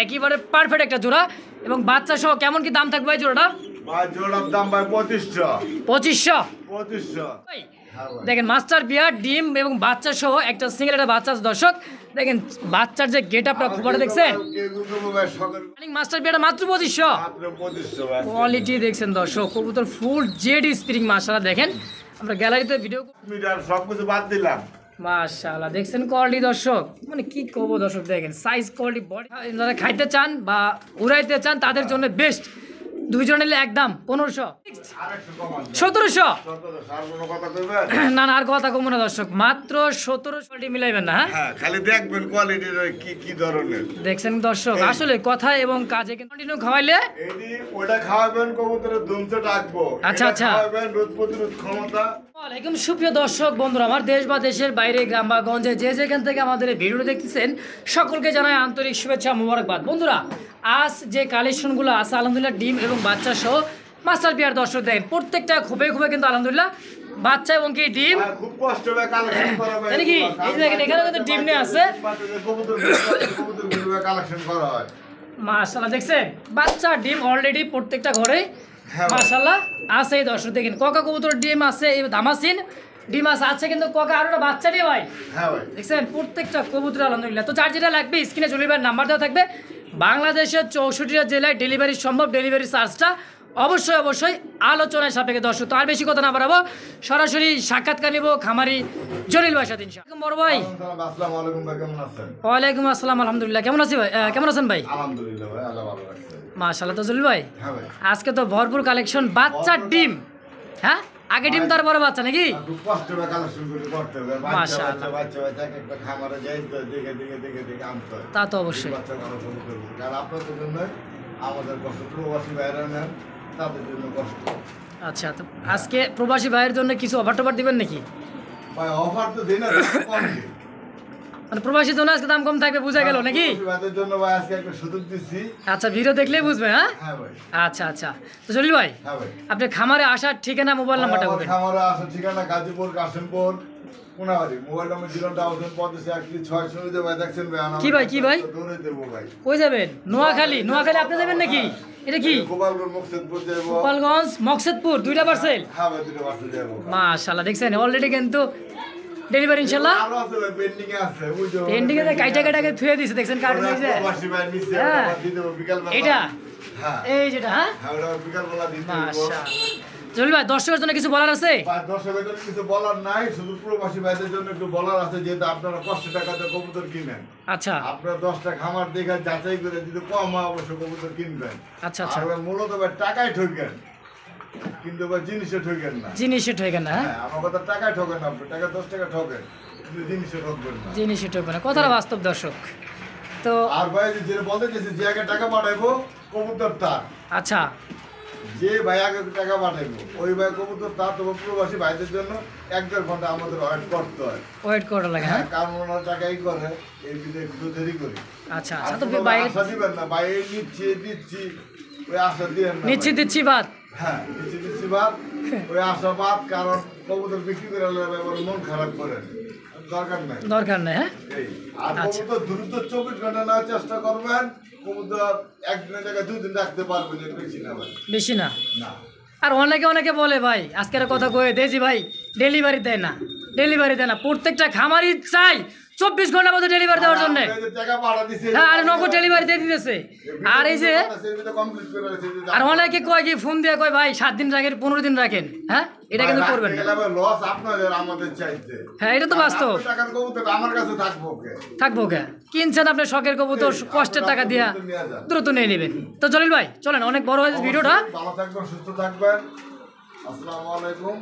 একেবারে পারফেক্ট একটা জোড়া এবং বাচ্চা সহ কেমন কি দাম থাকবে ভাই জোড়াটা? ভাই জোড়ার দাম ভাই 2500 ভাই দেখেন মাস্টার বিয়ার ডিম এবং বাচ্চা সহ একটা সিঙ্গেল একটা বাচ্চা আছে দর্শক। দেখেন বাচ্চার যে গেট আপটা খুব বড় দেখছেন। মাস্টার বিয়ারটা মাত্র 2500 কোয়ালিটি দেখছেন দর্শক। কবুতর ফুল জেড স্প্রিং মাশাআল্লাহ। দেখেন আমরা গ্যালারিতে ভিডিও সবকিছু বাদ দিলাম মাশাআল্লাহ দেখছেন কোয়ালিটি দর্শক, মানে কি করব দর্শক। দেখেন সাইজ কোয়ালিটি বডি, যারা খাইতে চান বা উড়াইতে চান তাদের জন্য বেস্ট। দুইজন নিলে একদম 1500 1700 না না আর কথা কমো না দর্শক, মাত্র 1700 মিলাইবেন না। হ্যাঁ খালি দেখবেন কোয়ালিটির কি ধরনের দেখছেন দর্শক, আসলে কথা এবং কাজে কিন্তু কন্টিনিউ খাওয়াইলে ওটা খাওয়াবেন কবুতরের দুমতে ডাকবো। আচ্ছা আচ্ছা খাওয়াবেন রোদ প্রতিরোধ ক্ষমতা। ওয়ালাইকুম সুপ্রিয় দর্শক বন্ধুরা, আমার দেশ বা দেশের বাইরে গ্রাম বা গঞ্জে যে যেখান থেকে আমাদের এই ভিডিওটি দেখতেছেন সকলকে জানাই আন্তরিক শুভেচ্ছা মোবারকবাদ। বন্ধুরা আজ যে কালেকশনগুলো আছে আলহামদুলিল্লাহ ডিম এবং বাচ্চা সহ মাস্টার বিয়ার দর্শক দেখেন প্রত্যেকটা খুবই কিন্তু আলহামদুলিল্লাহ বাচ্চা এবং কি ডিম খুব কষ্ট হবে কালেকশন করা ভাই। জানি কি এই দেখেন এখানে কিন্তু ডিম নিয়ে আছে কবুতর কালেকশন করা হয় মাশাআল্লাহ। দেখছেন বাচ্চা ডিম অলরেডি প্রত্যেকটা ঘরে মাশাআল্লাহ আছে। এই দর্শক দেখেন কোকা কবুতর ডিম আছে, এই দামাসিন ডিম আছে কিন্তু কোকা আরো একটা বাচ্চা নিয়ে ভাই। হ্যাঁ ভাই দেখছেন প্রত্যেকটা কবুতর আলহামদুলিল্লাহ। তো যার যেটা লাগবে স্ক্রিনে চলিবার নাম্বার দেওয়া থাকবে। বাংলাদেশের 64টা জেলায় ডেলিভারি সম্ভব, ডেলিভারি চার্জটা অবশ্যই আলোচনায় সাপেক্ষে দর্শক। তো আর বেশি কথা না বাড়াবো, সরাসরি সাক্ষাৎকার নিব খামারি জলিল ভাই সাথে। বড় ভাই আসসালামু আলাইকুম ভাই, কেমন আছেন? ওয়ালাইকুম আসসালাম আলহামদুলিল্লাহ। কেমন আছি ভাই? কেমন আছেন ভাই? আলহামদুলিল্লাহ ভাই, আল্লাহ ভালো রাখছে মাশাআল্লাহ। তো জলিল ভাই হ্যাঁ ভাই আজকে তো ভরপুর কালেকশন বাচ্চার ডিম। হ্যাঁ আগে ডিম তারপরে বাচ্চা নাকি? খুব কষ্ট হবে কালেকশন করে করতে হবে। মাশাআল্লাহ বাচ্চা একটা খামারে যাই তো দেখে আনতে হয়। তা তো অবশ্যই। বাচ্চা কালেকশন করব কারণ আপনাদের জন্য আমাদের কষ্ট, প্রবাসী ভাইরা নেন তাদের জন্য কষ্ট। আচ্ছা তো আজকে প্রবাসী ভাইয়ের জন্য কিছু অফার টফার দিবেন নাকি? ভাই অফার তো দেন না, কম দিন। মানে প্রবাসীর জন্য আজকে দাম কম থাকবে বোঝা গেল নাকি? প্রবাসী ভাইদের জন্য ভাই আজকে একটা সুযোগ দিচ্ছি। আচ্ছা ভিডিও দেখলেই বুঝবে। হ্যাঁ হ্যাঁ ভাই আচ্ছা তো জলিল ভাই হ্যাঁ ভাই আপনি খামারে আসার ঠিকানা মোবাইল নাম্বারটা বলবেন। খামারে আসার ঠিকানা গাজীপুর কাশিমপুর কোনাবাড়ি। মোবাইল নাম্বার 07556 ভাই দেখছেন ভাই। কি ভাই দৌড়ে দেবো ভাই। কই যাবেন? নোয়াখালী আপনি যাবেন নাকি? এটা কি গোপালগঞ্জ মুকসেদপুর যাব? গোপালগঞ্জ মকসেদপুর দুইটা পার্সেল। হ্যাঁ ভাই দুটো বাসে যাব। মাশাআল্লাহ দেখছেন অলরেডি কিন্তু ডেলিভারি ইনশাআল্লাহ আরো আছে ভাই, পেন্ডিং এ আছে। ওই যে পেন্ডিং এ কাইটাকে থুয়ে দিয়েছে দেখছেন কার্টুন এই যে প্রবাসী ভাই নিচে হ্যাঁ। আবার দিয়ে দেব বিকাল বেলা। এটা হ্যাঁ এই যেটা হ্যাঁ হ্যাঁ ওটা বিকাল বেলা দিয়ে দেব। মাশাআল্লাহ। জলিল ভাই দর্শকের জন্য কিছু বলার আছে? ভাই দর্শকদের জন্য কিছু বলার নাই, শুধু প্রবাসী ভাইদের জন্য একটু বলার আছে। যেহেতু আপনারা কষ্ট টাকাতে কবুতর কিনেন, আচ্ছা আপনারা 10টা খামার দেখে যাচাই করে যদি কম হয় অবশ্যই কবুতর কিনবেন। আচ্ছা আর মূলত ভাই টাকায় ঠকেন কিন্তু ভাই জিনিসে ঠকেন না। জিনিসে ঠকেন না। হ্যাঁ আমার কথা টাকায় ঠকেন না, আপনি টাকা 10 টাকা ঠকেন কিন্তু জিনিসে ঠকবেন না। জিনিসে ঠকবেন না, কথাটা বাস্তব দর্শক। তো আর ভাই যেটা বলতে চাইছি, যে আগে টাকা পাঠাইবো কবুতর তার, আচ্ছা যে ভাই আগে টাকা পাঠাইবো ওই ভাই কবুতর তার। তবে প্রবাসী ভাইদের জন্য 1-1.5 ঘন্টা আমাদের ওয়েট করতে হয়। ওয়েট করা লাগে। হ্যাঁ কারণ ওনার টাকাই করে এই বিধে একটু দেরি করি। আচ্ছা আর তো কোনো বাইরে আশা দিবেন না ভাই, এই দিচ্ছি ওই আশা দিবেন না। দিচ্ছি বাদ। হ্যাঁ দিচ্ছি বাদ, ওই আশা বাদ। কারণ কবুতর বিক্রি করে এবার মন খারাপ করেন, দরকার নাই। হ্যাঁ এই আর কবুতর দ্রুত 24 ঘন্টা নেওয়ার চেষ্টা করবেন। কবুতর একদিনের জায়গায় 2 দিন রাখতে পারবেন, এর বেশি না ভাই, বেশি না। না। আর অনেকে বলে ভাই আজকের কথা কয়ে দেজি ভাই ডেলিভারি দেয় না। প্রত্যেকটা খামারই চাই 24 ঘন্টার মধ্যে ডেলিভারি দেওয়ার জন্য। হ্যাঁ আর নগদ ডেলিভারি দিয়ে দিতেছে। আর এই যে আর অনেকে কয় কি ফোন দিয়ে কয় ভাই 7 দিন রাখেন 15 দিন রাখেন। হ্যাঁ এটা কিন্তু করবেন না। লস আপনাদের আমাদের চাইতে। হ্যাঁ এটা তো বাস্তব। টাকার কবুতর আমার কাছে থাকবো কে? কিনছেন আপনি শখের কবুতর, কষ্টের টাকা দিয়া দ্রুত নিয়ে নেবেন। তো জলিল ভাই চলেন, অনেক বড় হয়েছে ভিডিওটা। ভালো থাকবেন, সুস্থ থাকবেন। আসসালামু আলাইকুম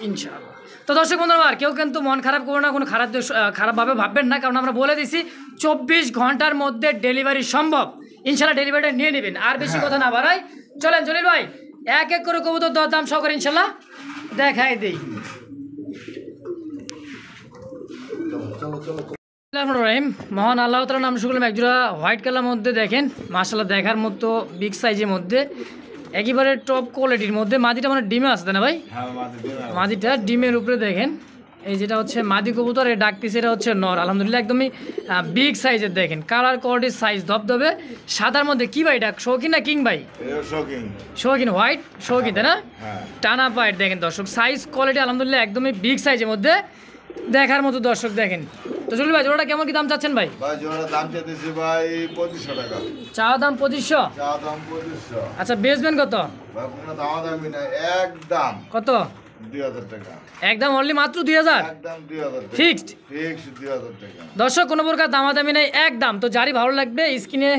ইনশাআল্লাহ। তো দর্শক বন্ধুরা কেউ কিন্তু মন খারাপ করো না, কোনো খারাপভাবে ভাববেন না, কারণ আমরা বলে দিছি 24 ঘন্টার মধ্যে ডেলিভারি সম্ভব। ইনশাআল্লাহ ডেলিভারিটা নিয়ে নেবেন। আর বেশি কথা না বাড়াই, চলেন জলিল ভাই এক করে কবুতর দাম সহকারে ইনশাআল্লাহ দেখাই দিই। মহান আল্লাহ তাআলার নাম শুনলাম একজোড়া হোয়াইট কালার মধ্যে দেখেন মাশাআল্লাহ দেখার মতো বিগ সাইজের মধ্যে একেবারে টপ কোয়ালিটির মধ্যে। মাদিটা মানে ডিমে আসতে না ভাই? মাদিটা ডিমের উপরে দেখেন এই যেটা হচ্ছে মাদি কবুতর, এই ডাকতিছে এটা হচ্ছে নর। আলহামদুলিল্লাহ একদমই বিগ সাইজের, দেখেন কালার কোয়ালিটির সাইজ ধবধবে সাদার মধ্যে। কি ভাই এটা শৌখিন না কিং ভাই? শৌখিন, হোয়াইট শৌখিন তাই না? টানা পাইট দেখেন দর্শক, সাইজ কোয়ালিটি আলহামদুলিল্লাহ একদমই বিগ সাইজের মধ্যে দেখার মতো দর্শক। দেখেন তো জলিল ভাই জোড়াটা কেমন কি দাম চাচ্ছেন ভাই? জোড়ার দাম চাইতেছি ভাই 2500 টাকা। চাওয়া দাম 2500? চাওয়া দাম 2500। আচ্ছা বেচবেন কত? ভাই কোনো দামাদামি নাই, একদম কত? 2000 টাকা। একদম অনলি মাত্র 2000? একদম 2000 টাকা ফিক্সড? ফিক্সড 2000 টাকা দর্শক কোনো প্রকার দামাদামি নেই, একদম। তো যারই ভালো লাগবে স্ক্রিনে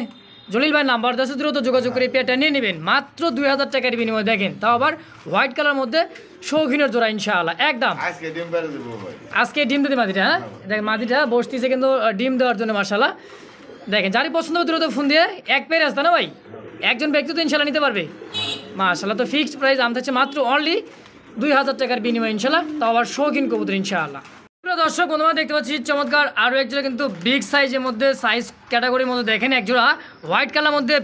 জলিল ভাই নাম্বার দেওয়া আছে, দ্রুত যোগাযোগ করে পেয়ারটা নিয়ে নেবেন মাত্র 2000 টাকার বিনিময়ে। দেখেন তাও আবার হোয়াইট কালার মধ্যে শৌখিনের জোড়া ইনশাআল্লাহ একদম। আজকে ডিম পেরে দেবো ভাই, আজকে ডিম দিতে মাদিটা। হ্যাঁ দেখেন মাদিটা বসতিছে কিন্তু ডিম দেওয়ার জন্য মাশাআল্লাহ। দেখেন যারই পছন্দ হবে দ্রুত ফোন দিয়ে এক পেয়ার আসতে না ভাই, একজন ব্যক্তি তো ইনশাআল্লাহ নিতে পারবে মাশাআল্লাহ। তো ফিক্সড প্রাইস দাম থাকছে মাত্র অনলি 2000 টাকার বিনিময়ে ইনশাআল্লাহ, তাও আবার শৌখিন কবুতর ইনশাআল্লাহ। দর্শক বন্ধুরা দেখতে পাচ্ছি চমৎকার আরও এক জোড়া কিন্তু বিগ সাইজের মধ্যে, সাইজ ক্যাটাগরির মধ্যে দেখেন এক জোড়া হোয়াইট কালার মধ্যে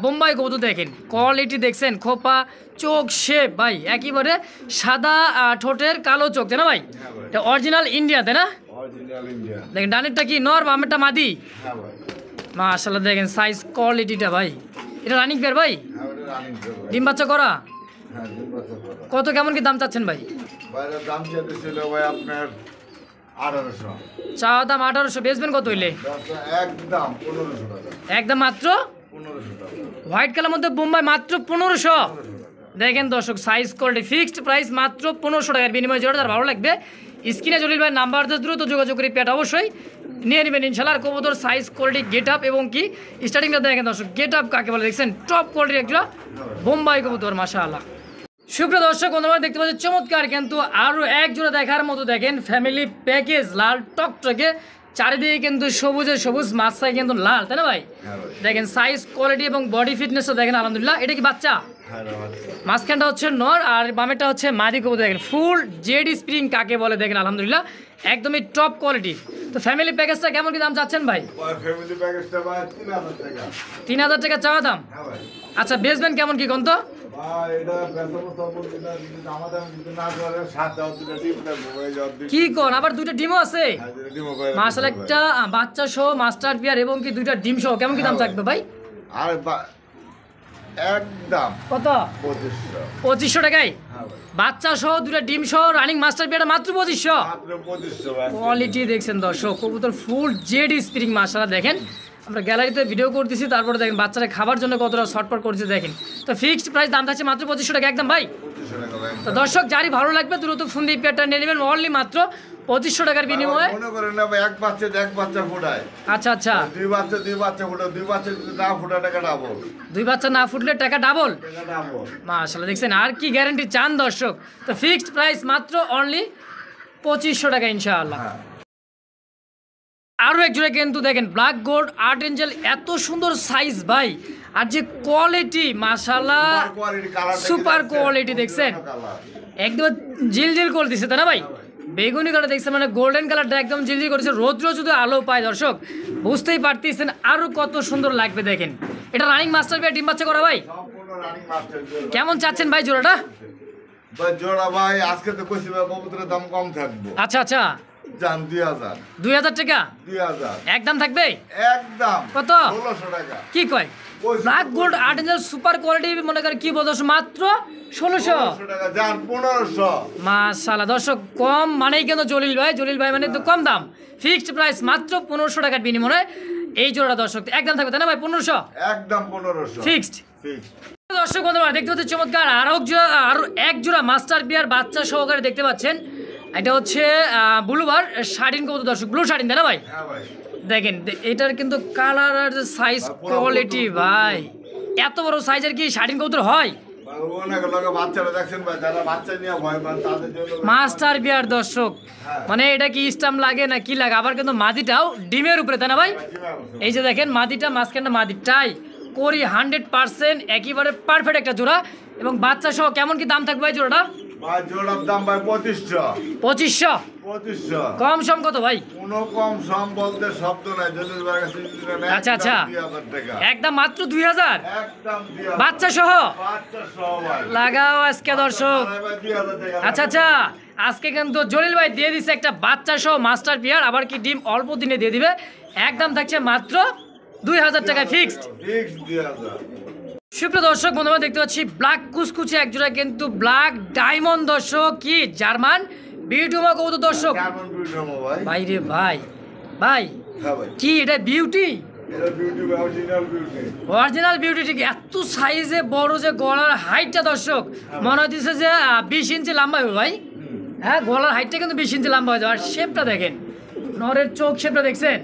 বোম্বাই কবুতর। দেখেন কোয়ালিটি দেখছেন, খোপা চোখ শেপ ভাই একেবারে সাদা, ঠোঁটের কালো চোখ তাই না ভাই? এটা অরিজিনাল ইন্ডিয়া তাই না? দেখেন ডানেরটা কি নর, বামেরটা মাদি। মাশাআল্লাহ দেখেন সাইজ কোয়ালিটিটা ভাই। এটা রানিং পেয়ার ভাই? ডিম বাচ্চা করা? কত কেমন কি দাম চাচ্ছেন ভাই? দাম চাইতেছিল ভাই আপনার 1800। চাওয়া দাম 1800, বেচবেন কত হইলে? একদম 1500 টাকা। একদম মাত্র 1500 টাকা। হোয়াইট কালার মধ্যে বোম্বাই মাত্র 1500। দেখেন দর্শক সাইজ কোয়ালিটি ফিক্সড প্রাইস মাত্র 1500 টাকার বিনিময়ে জোড়া। তার ভালো লাগবে স্ক্রিনে জলিল ভাই নাম্বার দ্রুত যোগাযোগ করে পেট অবশ্যই নিয়ে নেবেন ইনশাআল্লাহ। আর কবুতর সাইজ কোয়ালিটি গেট আপ এবং কি স্টার্টিংটা দেখেন দর্শক, গেট আপ কাকে বলে দেখছেন, টপ কোয়ালিটির একটা বোম্বাই কবুতর মাশাআল্লাহ। সুপ্রিয় দর্শক বন্ধুরা দেখতে পাচ্ছেন চমৎকার কিন্তু আরও এক জোড়া দেখার মতো। দেখেন ফ্যামিলি প্যাকেজ লাল টকটকে, চারিদিকে কিন্তু সবুজে সবুজ, মাছায় কিন্তু লাল তাই না ভাই? দেখেন সাইজ কোয়ালিটি এবং বডি ফিটনেসও দেখেন আলহামদুলিল্লাহ। এটা কি বাচ্চা? মাঝখানটা হচ্ছে নর আর বামেরটা হচ্ছে মাদি কবুতর। দেখেন ফুল জেড স্প্রিং কাকে বলে দেখেন আলহামদুলিল্লাহ একদমই টপ কোয়ালিটি। তো ফ্যামিলি প্যাকেজটা কেমন কি দাম চাচ্ছেন ভাই? ফ্যামিলি প্যাকেজটা ভাই 3000 টাকা। 3000 টাকা চাওয়া দাম? আচ্ছা বেচবেন কেমন কি কোন তো? কি কোন আবার দুইটা ডিমও আছে? মাশাআল্লাহ একটা বাচ্চা সহ মাস্টার পেয়ার এবং কি দুইটা ডিম সহ কেমন কি দাম থাকবে ভাই? আর একদম কত? 2500 টাকায় বাচ্চা সহ দুইটা ডিম সহ রানিং মাস্টার পেয়ারটা মাত্র 2500। কোয়ালিটি দেখছেন দর্শক, কবুতর ফুল জেড স্প্রিং মাশাআল্লাহ। দেখেন আমরা গ্যালারিতে ভিডিও করতেছি, তারপরে দেখেন বাচ্চারা খাবার জন্য কতটা শর্টপট করছে দেখেন। তো ফিক্সড প্রাইস দাম থাকছে মাত্র 2500 টাকা একদম ভাই। তো দর্শক যারই ভালো লাগবে দ্রুত ফোন দিয়ে পেয়ারটা নিয়ে নেবেন অনলি মাত্র 2500 টাকার বিনিময়ে। মনে করেন না ভাই এক বাচ্চা ফোটায়। আচ্ছা আচ্ছা দুই বাচ্চা ফোটায়, দুই বাচ্চা না ফোটা টাকা ডাবল। দুই বাচ্চা না ফুটলে টাকা ডাবল। মাশাআল্লাহ দেখছেন আর কি গ্যারান্টি চান দর্শক। তো ফিক্সড প্রাইস মাত্র অনলি 2500 টাকা ইনশাআল্লাহ। আরও এক জোড়া কিন্তু দেখেন ব্ল্যাক গোল্ড আর্ট এঞ্জেল, এত সুন্দর সাইজ ভাই আর যে কোয়ালিটি মাশাআল্লাহ সুপার কোয়ালিটি দেখছেন একদম জিলজিল করে দিচ্ছে তাই না ভাই? বেগুনি কালার দেখছেন মানে গোল্ডেন কালারটা একদম জিলজিল করেছে, রোদ্র যদি আলো পায় দর্শক বুঝতেই পারতেছেন আরও কত সুন্দর লাগবে। দেখেন এটা রানিং মাস্টার পেয়ার ডিম বাচ্চা করা ভাই। কেমন চাচ্ছেন ভাই জোড়াটা? জোড়া ভাই আজকে তো কইছি ভাই কবুতরের দাম কম থাকবে। আচ্ছা আচ্ছা জান 2000। 2000 টাকা 2000 একদম থাকবে? একদম কত? 1600 টাকা। কি কয় black gold art Angel super quality মনে করেন কি বলছো মাত্র 1600 টাকা জান 1500। মাশাআল্লাহ দর্শক কম মানেই কেন জলিল ভাই মানে তো কম দাম। ফিক্সড প্রাইস মাত্র 1500 টাকার বিনিময়ে এই জোড়াটা দর্শক একদম থাকবে তাই না ভাই? 1500 একদম 1500 ফিক্সড। দর্শক বন্ধুরা দেখতে পাচ্ছেন চমৎকার আরো এক জোড়া মাস্টার বিয়ার বাচ্চা সহকারে দেখতে পাচ্ছেন। এটা হচ্ছে ব্লুবার শার্টিন কবুতর দর্শক, ব্লু শার্টিন তাই না ভাই? দেখেন এটার কিন্তু কালার আর সাইজ কোয়ালিটি ভাই এত বড় সাইজের কি শার্টিন কবুতর হয়? মাস্টার বিয়ার দর্শক মানে এটা কি স্টাম্প লাগে না কি লাগে? আবার কিন্তু মাদিটাও ডিমের উপরে তাই না ভাই? এই যে দেখেন মাদিটা মাঝখানটা মাদিটাই করি 100% একেবারে পারফেক্ট একটা জোড়া এবং বাচ্চা সহ কেমন কি দাম থাকবে ভাই জোড়াটা? ভাই জোড়ার দাম ভাই 2500 কম সম কত ভাই? কোনো কম সম বলতে শব্দ নাই। আচ্ছা আচ্ছা, 2000 টাকা একদম মাত্র 2000 একদম 2000 বাচ্চা সহ ভাই লাগাও আজকে দর্শক। 2000 টাকা আচ্ছা আচ্ছা, আজকে কিন্তু জলিল ভাই দিয়ে দিছে একটা বাচ্চা সহ মাস্টার পিয়ার, আবার কি ডিম অল্প দিনে দিয়ে দিবে। একদম থাকছে মাত্র 2000 টাকায় ফিক্সড। 2000 সুপ্রিয় দর্শক বন্ধুরা, দেখতে পাচ্ছি ব্ল্যাক কুচকুচে একজোড়া কিন্তু ব্ল্যাক ডায়মন্ড দর্শক, কি জার্মান বিউটিমা কবুতর দর্শক। কেমন ভিডিও ভাই? ভাই রে ভাই, ভাই হ্যাঁ ভাই, কি এটা বিউটি? এটা beauty, original beauty. Original beauty ঠিক। এত সাইজে বড় যে গলার হাইটটা দর্শক, মনে হচ্ছে যে 20 ইঞ্চি লম্বা হবে ভাই। হ্যাঁ, গলার হাইটটা কিন্তু 20 ইঞ্চি লম্বা হয়ে যাবে। আর শেপটা দেখেন, নরের চোখ শেপটা দেখছেন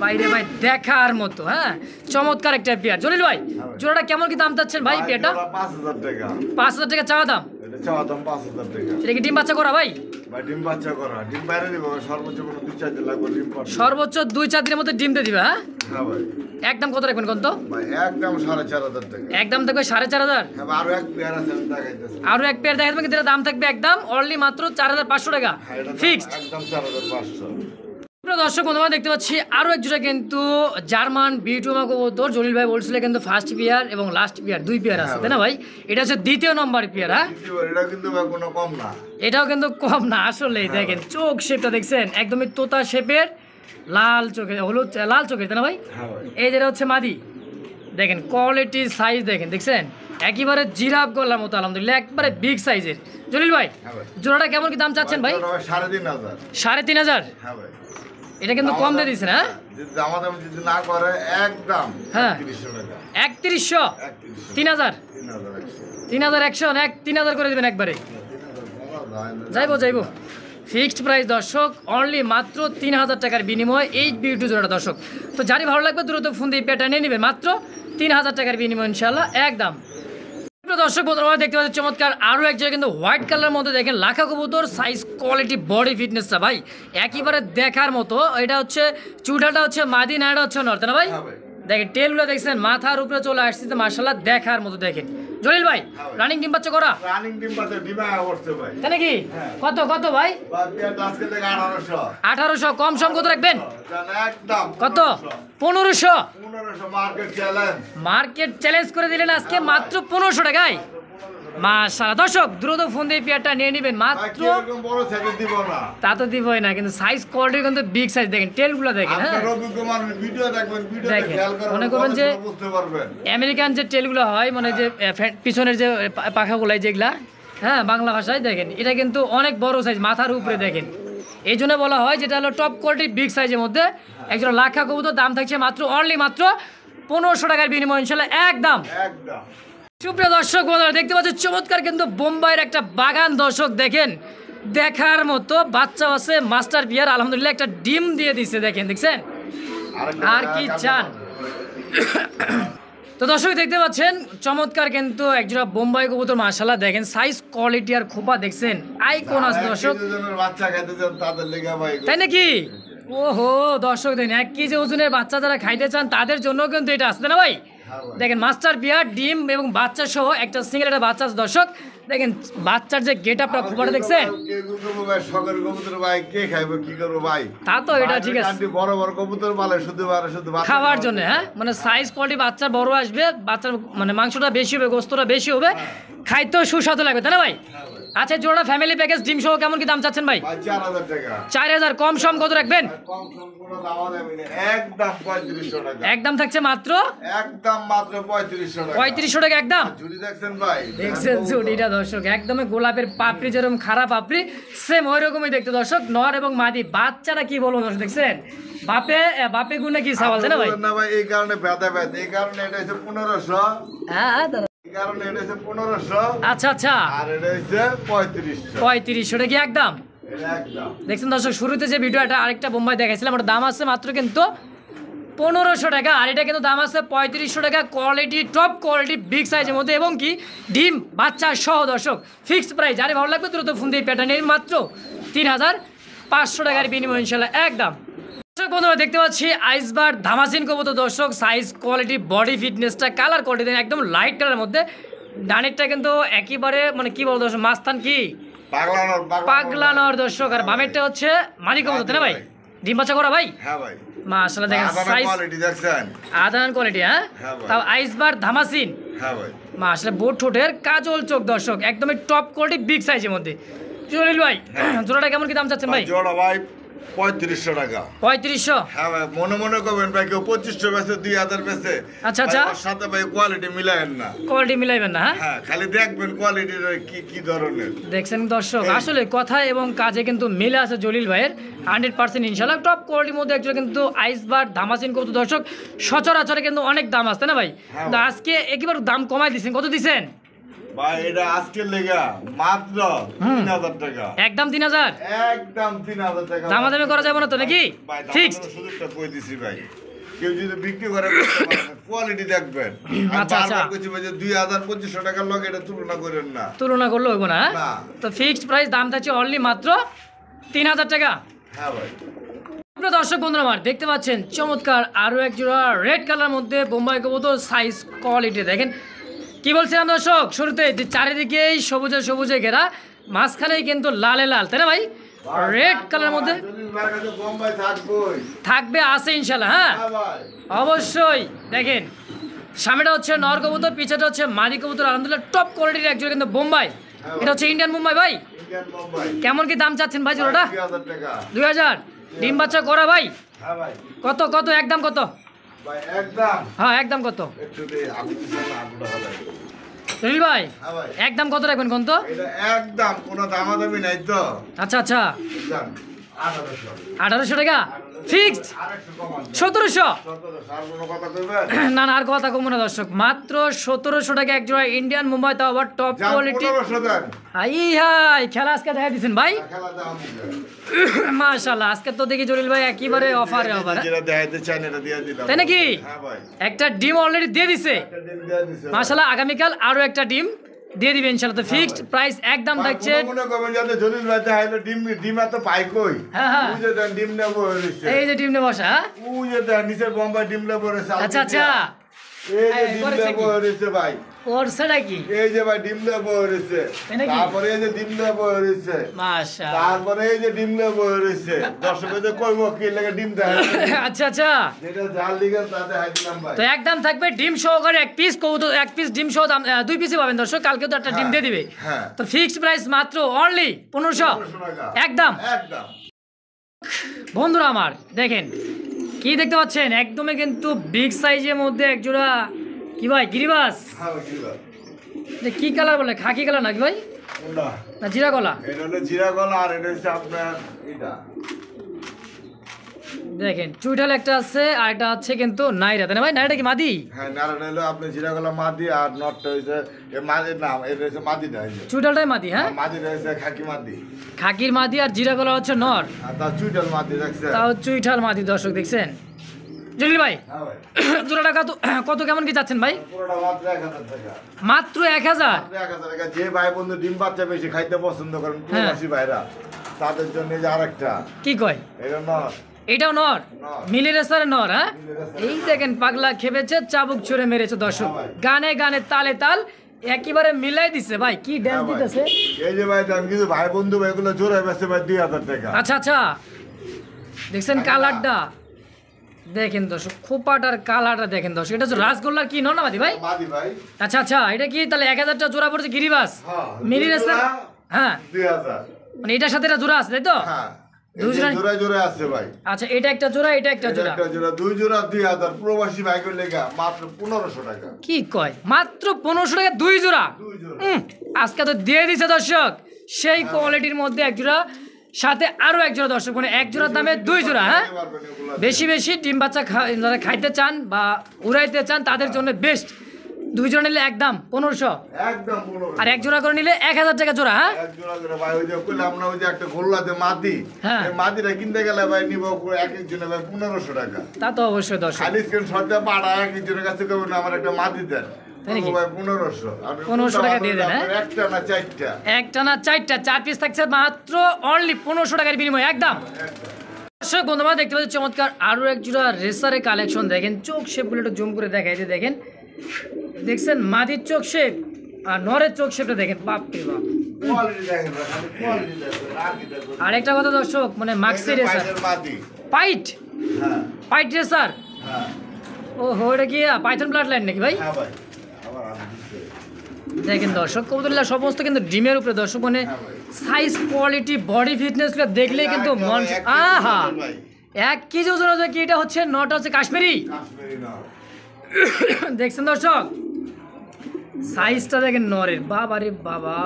বাইরে ভাই, দেখার মতো। হ্যাঁ, চমৎকার একটা পেয়ার। জলিল ভাই, জোড়াটা কেমন কি দাম চাচ্ছেন ভাই পেয়ারটা? 5000 টাকা। 5000 টাকা চাওয়া দাম। এটা চাওয়া দাম 5000 টাকা। এটা কি ডিম বাচ্চা করা ভাই? ভাই ডিম বাচ্চা করা, ডিম বাইরে দিব সর্বোচ্চ কোনো 2-4 দিন লাগবে ডিম পাড়া। সর্বোচ্চ 2-4 দিনের মধ্যে ডিম দিয়ে দিবে। হ্যাঁ হ্যাঁ ভাই, একদম কত রাখবেন কোন তো? ভাই একদম 4500 টাকা। একদম থাকবে 4500। হ্যাঁ ভাই, আরো এক পেয়ার আছে আমি দেখাইতেছি। আরো এক পেয়ার দেখাবেন, কিন্তু এটার দাম থাকবে একদম অনলি মাত্র 4500 টাকা হ্যাঁ, এটা ফিক্সড। একদম 4500। দর্শক বন্ধুরা, দেখতে পাচ্ছি আরো এক জোড়া কিন্তু জার্মান বিউটিমা কবুতর। জলিল ভাই বলছিল কিন্তু ফার্স্ট পেয়ার এবং লাস্ট পেয়ার 2 পেয়ার আছে, তাই না ভাই? এটা হচ্ছে দ্বিতীয় নম্বর পেয়ার। হ্যাঁ, এটা কিন্তু ভাই কোনো কম না। এটাও কিন্তু কম না আসলে। দেখেন চোখ শেপটা দেখছেন, একদমই তোতা শেপের, লাল চোখের, হলুদ লাল চোখের, তাই না ভাই? হ্যাঁ ভাই, এই যেটা হচ্ছে মাদি, দেখেন কোয়ালিটি সাইজ দেখেন, দেখছেন একেবারে জিরাফ গলার মতো, আলহামদুলিল্লাহ একবারে বিগ সাইজের। জলিল ভাই, হ্যাঁ ভাই, জোড়াটা কেমন কি দাম চাচ্ছেন ভাই? 3500। 3500। হ্যাঁ ভাই, এটা কিন্তু কম দিয়ে দিচ্ছেন। হ্যাঁ, যদি দামাদামি যদি না করে একদম হ্যাঁ 300 টাকা। 3100 3000 3100 3000 করে দেবেন একবারে। যাইবো ফিক্সড প্রাইস দর্শক, অনলি মাত্র 3000 টাকার বিনিময়ে এই বিউটি জোড়াটা দর্শক। তো যারই ভালো লাগবে দ্রুত ফোন দিয়ে পেটা নিয়ে নেবেন, মাত্র 3000 টাকার বিনিময়ে ইনশাল্লাহ একদম। দর্শক বন্ধুরা, দেখতে পাচ্ছেন চমৎকার আরও এক জায়গায় কিন্তু হোয়াইট কালারের মধ্যে দেখেন লাখা কবুতর, সাইজ কোয়ালিটি বডি ফিটনেসটা ভাই একেবারে দেখার মতো। এটা হচ্ছে চুড়াটা হচ্ছে মাদি, না এটা হচ্ছে নর্থ, না ভাই? দেখেন টেলগুলো দেখছেন মাথার উপরে চলে আসছে, মার্শাল্লাহ দেখার মতো। দেখেন জলিল ভাই, রানিং ডিম বাচ্চা করা? রানিং ডিম বাচ্চা ডিমা করছে ভাই। তাই নাকি? কত কত ভাই? আজকে থেকে 1800। 1800 কম সম কত রাখবেন? একদম কত? 1500। 1500 মার্কেট চ্যালেঞ্জ। মার্কেট চ্যালেঞ্জ করে দিলেন আজকে মাত্র 1500 টাকায়। মাশাআল্লাহ দর্শক, দ্রুত ফোন দিয়ে পেয়ারটা নিয়ে নেবেন মাত্র। এরকম বড় সাইজ দিব না, তা তো দিবই না, কিন্তু সাইজ কোয়ালিটি কিন্তু বিগ সাইজ। দেখেন টেলগুলো দেখেন। হ্যাঁ, আপনারা অভিজ্ঞ মানুষ ভিডিও দেখবেন, ভিডিওতে দেখেন, খেয়াল করবেন, মনে করবেন যে বুঝতে পারবেন। আমেরিকান যে টেলগুলো হয়, মানে যে পিছনের যে পাখাগুলো যেগুলা, হ্যাঁ বাংলা ভাষায়, দেখেন এটা কিন্তু অনেক বড় সাইজ, মাথার উপরে দেখেন। এই জন্য বলা হয় যেটা হলো টপ কোয়ালিটি বিগ সাইজের মধ্যে একজন লাখা কবুতর। দাম থাকছে মাত্র অনলি মাত্র 1500 টাকার বিনিময় ইনশাল্লাহ একদম। একদম সুপ্রিয় দর্শক বন্ধুরা, দেখতে পাচ্ছেন চমৎকার কিন্তু বোম্বাইয়ের একটা বাগান দর্শক, দেখেন দেখার মতো। বাচ্চা আছে মাস্টার পিয়ার, আলহামদুলিল্লাহ একটা ডিম দিয়ে দিচ্ছে, দেখেন দেখছেন আর কি চান। তো দর্শক দেখতে পাচ্ছেন চমৎকার কিন্তু একজোড়া বোম্বাই কবুতর, মাশাআল্লাহ দেখেন সাইজ কোয়ালিটি আর খোপা দেখছেন আইকন আছে দর্শক। বাচ্চা খাইতে চান তাদের লেগে ভাই, তাই নাকি? ওহো দর্শক দেখেন 1 কেজি ওজনের বাচ্চা যারা খাইতে চান তাদের জন্য কিন্তু এটা আসছে না ভাই। দেখেন মাস্টার পিয়ার ডিম এবং বাচ্চা সহ একটা সিঙ্গেল একটা বাচ্চা আছে দর্শক। দেখেন বাচ্চার যে গেট আপটা খোপাটা দেখছেন, তা তো এটা ঠিক আছে বড় বড় কবুতর পালে শুধু খাওয়ার জন্য। হ্যাঁ, মানে সাইজ কোয়ালিটি বাচ্চার বড় আসবে, বাচ্চার মানে মাংসটা বেশি হবে, গোস্তটা বেশি হবে, খাইতেও সুস্বাদু লাগবে, তাই না ভাই? আচ্ছা, জোড়া ফ্যামিলি প্যাকেজ ডিম সহ কেমন কি দাম চাচ্ছেন ভাই? 4000 টাকা। 4000 কম সম কত রাখবেন? একদম 3500 টাকা। একদম থাকছে মাত্র একদম মাত্র 3500 টাকা। 3500 টাকা একদম। জুড়ি দেখছেন ভাই, দেখছেন জুড়িটা দর্শক, একদমই গোলাপের পাপড়ি যেরকম খারাপ পাপড়ি সেম ওই রকমই দেখতে দর্শক। নর এবং মাদি বাচ্চারা কি বলবো দর্শক, দেখছেন বাপে গুনে কি সওয়াল না ভাই? না ভাই, এই কারণে ব্যথা এই কারণে এটা হচ্ছে 1500। হ্যাঁ, এই কারণে এটা হচ্ছে 1500। আচ্ছা আচ্ছা, আর এটা হচ্ছে 3500। 3500 টাকা একদম। এটা একদম দেখছেন দর্শক, শুরুতে যে ভিডিওটা আরেকটা বোম্বাই দেখাইছিলাম, ওটার দাম আছে মাত্র কিন্তু 1500 টাকা, আর এটা কিন্তু দাম আছে 3500 টাকা। কোয়ালিটি টপ কোয়ালিটি বিগ সাইজের মধ্যে এবং কি ডিম বাচ্চা সহ দর্শক ফিক্সড প্রাইস। যারে ভালো লাগবে দ্রুত ফোন দিয়ে প্যাটার্ন নিন, মাত্র 3500 টাকার বিনিময় ইনশাল্লাহ একদম। দর্শক বন্ধুরা দেখতে পাচ্ছি আইসবার ধামাসিন কবুতর দর্শক, সাইজ কোয়ালিটি বডি ফিটনেসটা কালার কোয়ালিটি একদম লাইট কালারের মধ্যে ডানেরটা কিন্তু একেবারে মানে কি বলবো দর্শক মাস্তান কি পাগলানোর পাগলানোর দর্শক, আর বামেরটা হচ্ছে মাদি কবুতর তাই না ভাই? ডিম বাচ্চা করা ভাই? হ্যাঁ ভাই, মাশাআল্লাহ দেখেন সাইজ কোয়ালিটি দেখছেন, আদান কোয়ালিটি। হ্যাঁ হ্যাঁ ভাই। তাও আইসবার ধামাসিন। হ্যাঁ ভাই, মাশাআল্লাহ বোট ঠোঁটের কাজল চোখ দর্শক, একদমই টপ কোয়ালিটি বিগ সাইজের মধ্যে। জলিল ভাই জোড়াটা কেমন কি দাম চাচ্ছেন ভাই? জোড়া ভাই 3500 টাকা। 3500? হ্যাঁ ভাই, মনে করবেন ভাই কেউ 2500 বেচে 2000 বেচে, আচ্ছা আচ্ছা, ওর সাথে ভাই কোয়ালিটি মিলায়েন না, কোয়ালিটি মিলাইবেন না। হ্যাঁ হ্যাঁ খালি দেখবেন কোয়ালিটির কি কি ধরনের। দেখছেন দর্শক আসলে কথা এবং কাজে কিন্তু মিলে আছে জলিল ভাইয়ের 100% ইনশাআল্লাহ। টপ কোয়ালিটির মধ্যে একজন কিন্তু আইসবার ধামাসিন কবুতর দর্শক, সচরাচরে কিন্তু অনেক দাম আছে না ভাই? হ্যাঁ তো আজকে একেবারে দাম কমাই দিচ্ছেন, কত দিচ্ছেন ভাই? এটা আজকের লেগা মাত্র 3000 টাকা, একদম 3000। একদম 3000 টাকা। দামাদামি করা যাবে না তো নাকি? ভাই ফিক্সড? দামাদামির সুযোগটা কই দিছি ভাই, কেউ যদি বিক্রি করে কোয়ালিটি দেখবেন। আচ্ছা, আচ্ছা। বারবার কইছি ভাই যে 2000-2500 টাকার লগে এটা তুলনা করেন না, তুলনা করলে হইব না। না। তো ফিক্সড প্রাইস দাম থাকছে অনলি মাত্র 3000 টাকা। হ্যাঁ ভাই। আপনার দর্শক বন্ধুরা আমার দেখতে পাচ্ছেন চমৎকার আরও এক জোড়া রেড কালার মধ্যে বোম্বাই কবুতর, সাইজ কোয়ালিটি দেখেন। কি বলছিলাম দর্শক শুরুতে, যে চারিদিকেই সবুজে সবুজে ঘেরা, মাঝখানেই কিন্তু লালে লাল তাই না ভাই? রেড কালার মধ্যে থাকবে আছে ইনশাল্লাহ। হ্যাঁ অবশ্যই। দেখেন সামনেটা হচ্ছে নর কবুতর, পিছাটা হচ্ছে মাদি কবুতর, আলহামদুলিল্লাহ টপ কোয়ালিটির একজন কিন্তু বোম্বাই। এটা হচ্ছে ইন্ডিয়ান বোম্বাই ভাই। কেমন কি দাম চাচ্ছেন ভাই জোড়াটা? 2000। ডিম বাচ্চা করা ভাই? কত কত একদম কত? হ্যাঁ একদম কত জলিল ভাই? একদম কত রাখবেন কোন তো? একদম কোনো দামাদামি নাই তো। আচ্ছা আচ্ছা 1800 টাকা ফিক্সড? 1700? না না আর কথা কমো না দর্শক, মাত্র 1700 টাকা এক জোড়া ইন্ডিয়ান মুম্বাই, তাও আবার টপ কোয়ালিটি। হাই হাই খেলা আজকে দেখা দিচ্ছেন ভাই, মাশাআল্লাহ। আজকে তো দেখি জলিল ভাই একেবারে অফারে অফার, তাই নাকি? একটা ডিম অলরেডি দিয়ে দিছে মাশাআল্লাহ, আগামীকাল আরো একটা ডিম দিয়ে দিবে ইনশাআল্লাহ। তো ফিক্সড প্রাইস একদম থাকছে। মনে করবেন যাতে জলিল ভাই দেখাইলো ডিম, ডিম এত পাই কই? হ্যাঁ হ্যাঁ ওই যে দেন ডিম নেব হইছে, এই যে ডিম নে বসা। ওই যে দেন নিচের বোম্বাই ডিম নেব হইছে। আচ্ছা আচ্ছা এই যে ডিম নেব হইছে ভাই, ওর সেটা কি? এই যে ভাই ডিম নেব হইছে, তারপরে এই যে ডিম নেব হইছে, মাশাআল্লাহ, তারপরে এই যে ডিম নেব হইছে। দর্শকদের কইবো কি লাগে ডিম দেখাই। আচ্ছা আচ্ছা যেটা জাল দিগেন তাতে হাই দিলাম ভাই। তো একদম থাকবে ডিম সহকারে এক পিস কবুতর, এক পিস ডিম সহ দাম 2 পিসই পাবেন দর্শক, কালকে তো একটা ডিম দিয়ে দিবে। হ্যাঁ তো ফিক্সড প্রাইস মাত্র অনলি 1500 একদম। একদম বন্ধুরা আমার দেখেন কি দেখতে পাচ্ছেন, একদমই কিন্তু বিগ সাইজের মধ্যে এক জোড়া কি ভাই গিরিবাস। হ্যাঁ গিরিবাস এটা কি কালার বলে? খাকি কালার নাকি ভাই? না না জিরা গলা? এটা হলো জিরা গলা, আর এটা হচ্ছে আপনার এটা দেখেন চুইঠাল একটা আছে, আর এটা আছে কিন্তু নাইরা তাই না ভাই? নাইরা কি মাদি? হ্যাঁ নারায়ণ হলো আপনার জিরা গলা মাদি, আর নটটা হইছে এ মাদির নাম, এটা হচ্ছে মাদিটা হইছে, চুইঠালটাই মাদি। হ্যাঁ মাদিটা হইছে খাকি মাদি, খাকির মাদি, আর জিরা গলা হচ্ছে নর, আর তার চুইটাল মাদি দেখছেন, তাও চুইঠাল মাদি দর্শক দেখছেন। জলিল ভাই হ্যাঁ ভাই জোড়াটা কত কত কেমন কি চাচ্ছেন ভাই? পুরোটা মাত্র 1000 টাকা। মাত্র 1000? 1000 টাকা। যে ভাই বন্ধু ডিম বাচ্চা বেশি খাইতে পছন্দ করেন প্রবাসী ভাইরা, তাদের জন্য যে আরেকটা কি কয়? এটা নর, এটাও নর? নর। মিলি রেসার নর। হ্যাঁ এই দেখেন পাগলা খেপেছে, চাবুক ছুঁড়ে মেরেছে দর্শক, গানে গানে তালে তাল একেবারে মিলাই দিছে ভাই, কি ড্যান্স দিতেছে। এই যে ভাই দাম কিন্তু ভাই বন্ধু ভাই এগুলো জোড়া বেচে ভাই 2000 টাকা। আচ্ছা আচ্ছা দেখছেন কালারটা, দেখেন দর্শক খোপাটার কালারটা দেখেন দর্শক, এটা হচ্ছে রাসগোল্লার কি নর না মাদি ভাই? মাদি ভাই। আচ্ছা আচ্ছা এটা কি তাহলে 1000টা জোড়া পড়ছে গিরিবাস মিলি রেসার? হ্যাঁ 2000, মানে এটার সাথে এটা জোড়া আছে তাই তো? হ্যাঁ দুই জোড়া জোড়া জোড়া আছে ভাই। আচ্ছা এটা একটা জোড়া, এটা একটা জোড়া, একটা জোড়া, দুই জোড়া 2000। প্রবাসী ভাইগুলো লেগা মাত্র 1500 টাকা। কি কয় মাত্র 1500 টাকা দুই জোড়া? দুই জোড়া আজকে তো দিয়ে দিছে দর্শক সেই কোয়ালিটির মধ্যে এক জোড়া, সাথে আরো এক জোড়া দর্শক, মানে এক জোড়ার দামে দুই জোড়া। হ্যাঁ বেশি বেশি ডিম বাচ্চা যারা খাইতে চান বা উড়াইতে চান তাদের জন্য বেস্ট। দুই জোড়া নিলে একদম 1500, একদম 1500, আর এক জোড়া করে নিলে 1000 টাকা জোড়া। হ্যাঁ এক জোড়া করে ভাই ওই যে কইলাম না, ওই যে একটা গোল্লাতে মাদি, হ্যাঁ। এই মাদিটা কিনতে গেলে ভাই নিব এক এক জনে ভাই 1500 টাকা। তা তো অবশ্যই দর্শক, খালি স্ক্রিন শটটা পাড়া এক এক জনের কাছে কইবেন আমার একটা মাদি দেন, তাই নাকি? ভাই 1500, আপনি 1500 টাকা দিয়ে দেন। হ্যাঁ একটা না চারটা, একটা না চারটা, 4 পিস থাকছে মাত্র অনলি 1500 টাকার বিনিময়ে একদম। দর্শক বন্ধুরা দেখতে পাচ্ছি চমৎকার আরো এক জোড়া রেসারের কালেকশন, দেখেন চোখ শেপগুলো একটু জুম করে দেখাই যে দেখেন, দেখছেন মাদির চোখ শেপ, আর নরের চোখ শেপটা দেখেন, বাপ রে বাপ। কোয়ালিটি দেখেন ভাই, খালি কোয়ালিটি দেখেন, আর কি দেখেন। আর একটা কথা দর্শক, মানে মাক্সি রেসার পাইট, হ্যাঁ পাইট রেসার। হ্যাঁ ও হো, এটা কি পাইথন ব্লাড লাইন নাকি ভাই? হ্যাঁ ভাই, আবার আমি দিচ্ছি। দেখেন দর্শক, কবুতরগুলো সমস্ত কিন্তু ডিমের উপরে দর্শক, মানে হ্যাঁ ভাই। সাইজ, কোয়ালিটি, বডি ফিটনেসগুলো দেখলেই কিন্তু মন, আহা 1 কেজি ওজন হবে কি, এটা হচ্ছে নটা হচ্ছে কাশ্মীরি। কাশ্মীরি না। দেখছেন দর্শক, সাইজটা দেখেন নরের, বাবা রে বাবা,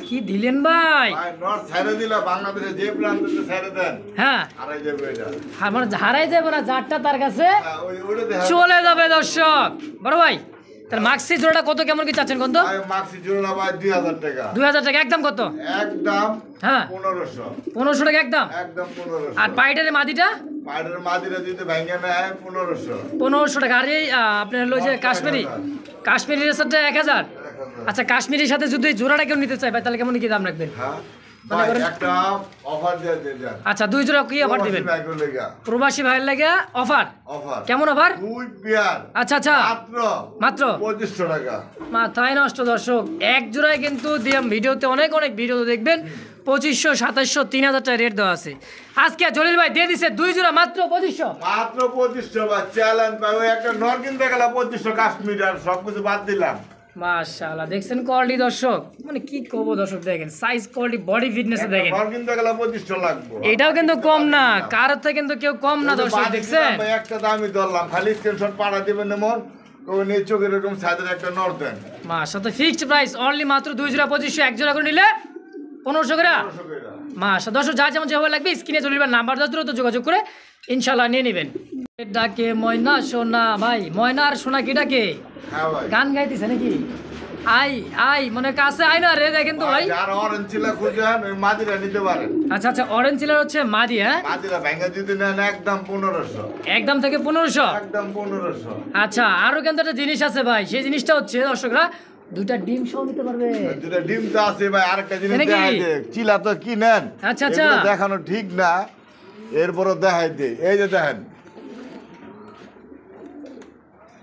কি দিলেন ভাই। ভাই নর্থ ছেড়ে দিলা, বাংলাদেশে যে প্রান্ততে ছেড়ে দেন, হ্যাঁ, আড়াই যাবে এটা। আমার হারাই যাবে না, যারটা তার কাছে হ্যাঁ, ওইটা দেখা চলে যাবে দর্শক। বড় ভাই, তার মাক্সি জোড়াটা কত, কেমন কি চাচ্ছেন কত? ভাই মাক্সি জোড়া ভাই 2000 টাকা। 2000 টাকা একদম কত? একদম হ্যাঁ 1500। 1500 টাকা একদম। একদম 1500। আর পাইটের মাদিটা পাইডের মাদিরা যদি ভাঙে নেয় 1500। 1500 টাকা। আর এই আপনার হলো যে কাশ্মীরি, কাশ্মীরি রেসারটা 1000। আচ্ছা, কাশ্মীরির সাথে যদি এই জোড়াটা কেউ নিতে চাই ভাই, তাহলে কেমন কি দাম রাখবেন? হ্যাঁ ভাই, একটা অফার দিয়ে দেন। আচ্ছা, 2 জোড়া কি অফার দিবেন? প্রবাসী ভাইয়ের লাগে অফার। অফার কেমন অফার? 2 পেয়ার আচ্ছা আচ্ছা, মাত্র 2500 টাকা। মাথায় নষ্ট দর্শক, এক জোড়ায় কিন্তু দিয়াম ভিডিওতে অনেক ভিডিও দেখবেন 2500, 2700, 3000 টাকা রেট দেওয়া আছে। আজকে জলিল ভাই দিয়ে দিছে 2 জোড়া মাত্র 2500। মাত্র 2500 ভাই, চ্যালেঞ্জ ভাই। ওই একটা নর কিনতে গেল 2500 কাশ্মীর, আর সবকিছু বাদ দিলাম। মাশাআল্লাহ, দেখছেন কোয়ালিটি দর্শক, মানে কি কব দর্শক, দেখেন সাইজ, কোয়ালিটি, বডি ফিটনেস দেখেন। নর কিনতে গেল 2500 লাগবে। এটাও কিন্তু কম না, কারোর থেকে কিন্তু কেউ কম না দর্শক, দেখছেন। ভাই একটা দামই ধরলাম, খালি স্ক্রিনশট পাঠা দিবেন এমন কোন এই চোখের এরকম সাইজের একটা নর দেন। মাশাআল্লাহ, ফিক্সড প্রাইস অনলি মাত্র 2 জোড়া 2500, এক জোড়া করে নিলে 1500 করে। 1500 টাকা। মাশাআল্লাহ দর্শক, যা যেমন যেভাবে লাগবে স্ক্রিনে চলে যাবে, নাম্বার দ্রুত যোগাযোগ করে ইনশাআল্লাহ নিয়ে নেবেন। ডাকে ময়না সোনা, ভাই ময়না আর সোনা কি ডাকে? হ্যাঁ ভাই, গান গাইতেছে নাকি? আই আই মনে কাছে আই না রে, দেখেন তো ভাই। যারা অরেঞ্জ ছিল খুঁজেন, ওই মাদিরা নিতে পারেন। আচ্ছা আচ্ছা, অরেঞ্জ চিলার হচ্ছে মাদি, হ্যাঁ মাদিরা ভাঙা যদি নেন একদম 1500। একদম থেকে 1500। একদম 1500। আচ্ছা, আরো কিন্তু একটা জিনিস আছে ভাই, সেই জিনিসটা হচ্ছে দর্শকরা 2টা ডিম সহ নিতে পারবে। দুটা ডিম তো আছে ভাই, আরেকটা জিনিস এটা কি? দেখাই দে। চিলা তো কি নেন, আচ্ছা, আচ্ছা। এগুলো দেখানো ঠিক না, এরপরও দেখাই দে। এই যে দেখেন,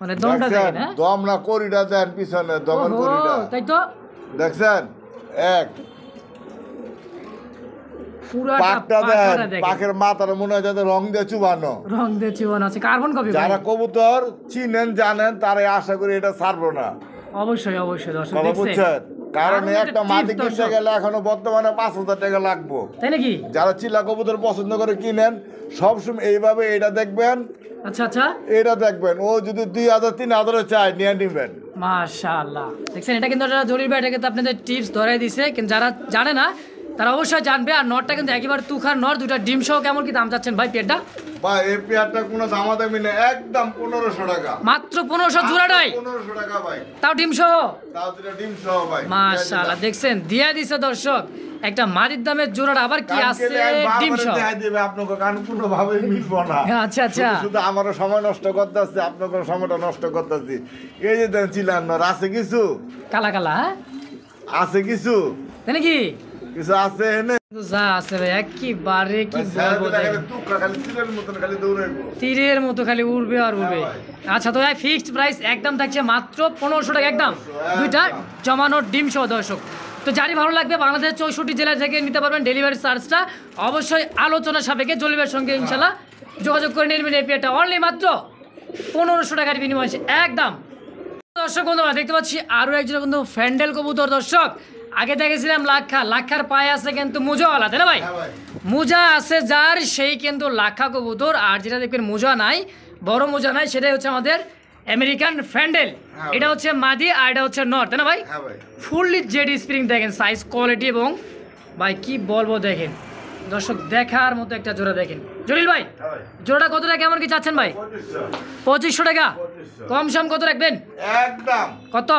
মানে দমটা দেখছেন? দেখেন, হ্যাঁ দম না করিটা দেন, পিছনে দমের ওহো, করিটা তাই তো দেখছেন। এক পুরাটা পাকটা পাখাটা দেন, দেখেন। পাখের মাথার মনে হয় যাতে রং দিয়ে চুবানো। রং দিয়ে চিবন আছে, কার্বন কপি ভাই। যারা কবুতর চিনেন জানেন, তারাই আশা করি এটা ছাড়বো না। অবশ্যই অবশ্যই দর্শক, কথা দেখছেন। বুঝছেন? কারণ আরো একটা tips মাটি কিনতে দর্শক। গেলে এখনো বর্তমানে 5000 টাকা লাগবে। তাই নাকি? যারা চিলা কবুতর পছন্দ করে কিনেন, সবসময় এইভাবে এটা দেখবেন, আচ্ছা আচ্ছা, এটা দেখবেন। ও যদি 2000 3000 চায় নিয়ে নিবেন। মাশাআল্লাহ, দেখছেন এটা কিন্তু একটা জরির ভাই, এটা কিন্তু আপনাদের টিপস ধরাই দিছে, কিন্তু যারা জানে না তারা অবশ্যই জানবে। আর নটটা কিন্তু একেবারে তুখার নর, 2টা ডিম সহ। কেমন কি দাম চাচ্ছেন ভাই পেয়ারটা? ভাই এই পেয়ারটা কোনো দামাদামি নেই, একদম 1500 টাকা। মাত্র 1500 জোড়াটাই, 1500 টাকা ভাই, তাও ডিম সহ। তাও দুটা ডিম সহ ভাই। মাশাআল্লাহ, দেখছেন দিয়া দিছে দর্শক, একটা মাদির দামের জোড়াটা আবার কি আছে ডিম সহ। আপনাকে কান কোনোভাবেই মিটবো না। আচ্ছা আচ্ছা, শুধু আমারও সময় নষ্ট করতে আসছে, আপনাকে সময়টা নষ্ট করতে আসছি। এই যে দেন চিলান নর, আছে কিছু, কালা কালা, হ্যাঁ আছে কিছু, তাই নাকি? কিছু আছে এনে কিন্তু যা আছে ভাই একেবারে কি বলবো, দেখেন তীরের মতো খালি উড়বে আর উড়বে। আচ্ছা, তো ফিক্সড প্রাইস একদম থাকছে মাত্র 1500 টাকা একদম, 2টা জমানোর ডিম সহ দর্শক। তো যারই ভালো লাগবে বাংলাদেশের 64 জেলা থেকে নিতে পারবেন। ডেলিভারি চার্জটা অবশ্যই আলোচনা সাপেক্ষে জলিবের সঙ্গে ইনশাল্লাহ যোগাযোগ করে নেবেন। এই পেয়ারটা অনলি মাত্র 1500 টাকার বিনিময়ে একদম। দর্শক বন্ধুরা দেখতে পাচ্ছি আরও একজন কিন্তু ফ্যান্ডেল কবুতর দর্শক। আগে দেখেছিলাম লাক্ষা, লাক্ষার পায়ে আছে কিন্তু মোজাওয়ালা, তাই না ভাই? মোজা আছে যার, সেই কিন্তু লাক্ষা কবুতর। আর যেটা দেখবেন মোজা নাই, বড় মোজা নাই, সেটাই হচ্ছে আমাদের আমেরিকান ফ্যান্ডেল। এটা হচ্ছে মাদি আর এটা হচ্ছে নর, তাই না ভাই? ফুললি জেড স্প্রিং দেখেন, সাইজ, কোয়ালিটি এবং ভাই কি বলবো দেখেন দর্শক, দেখার মতো একটা জোড়া দেখেন। জলিল ভাই জোড়াটা কত টাকা, কেমন কি চাচ্ছেন ভাই? 2500 টাকা। কম সম কত রাখবেন? একদম কত?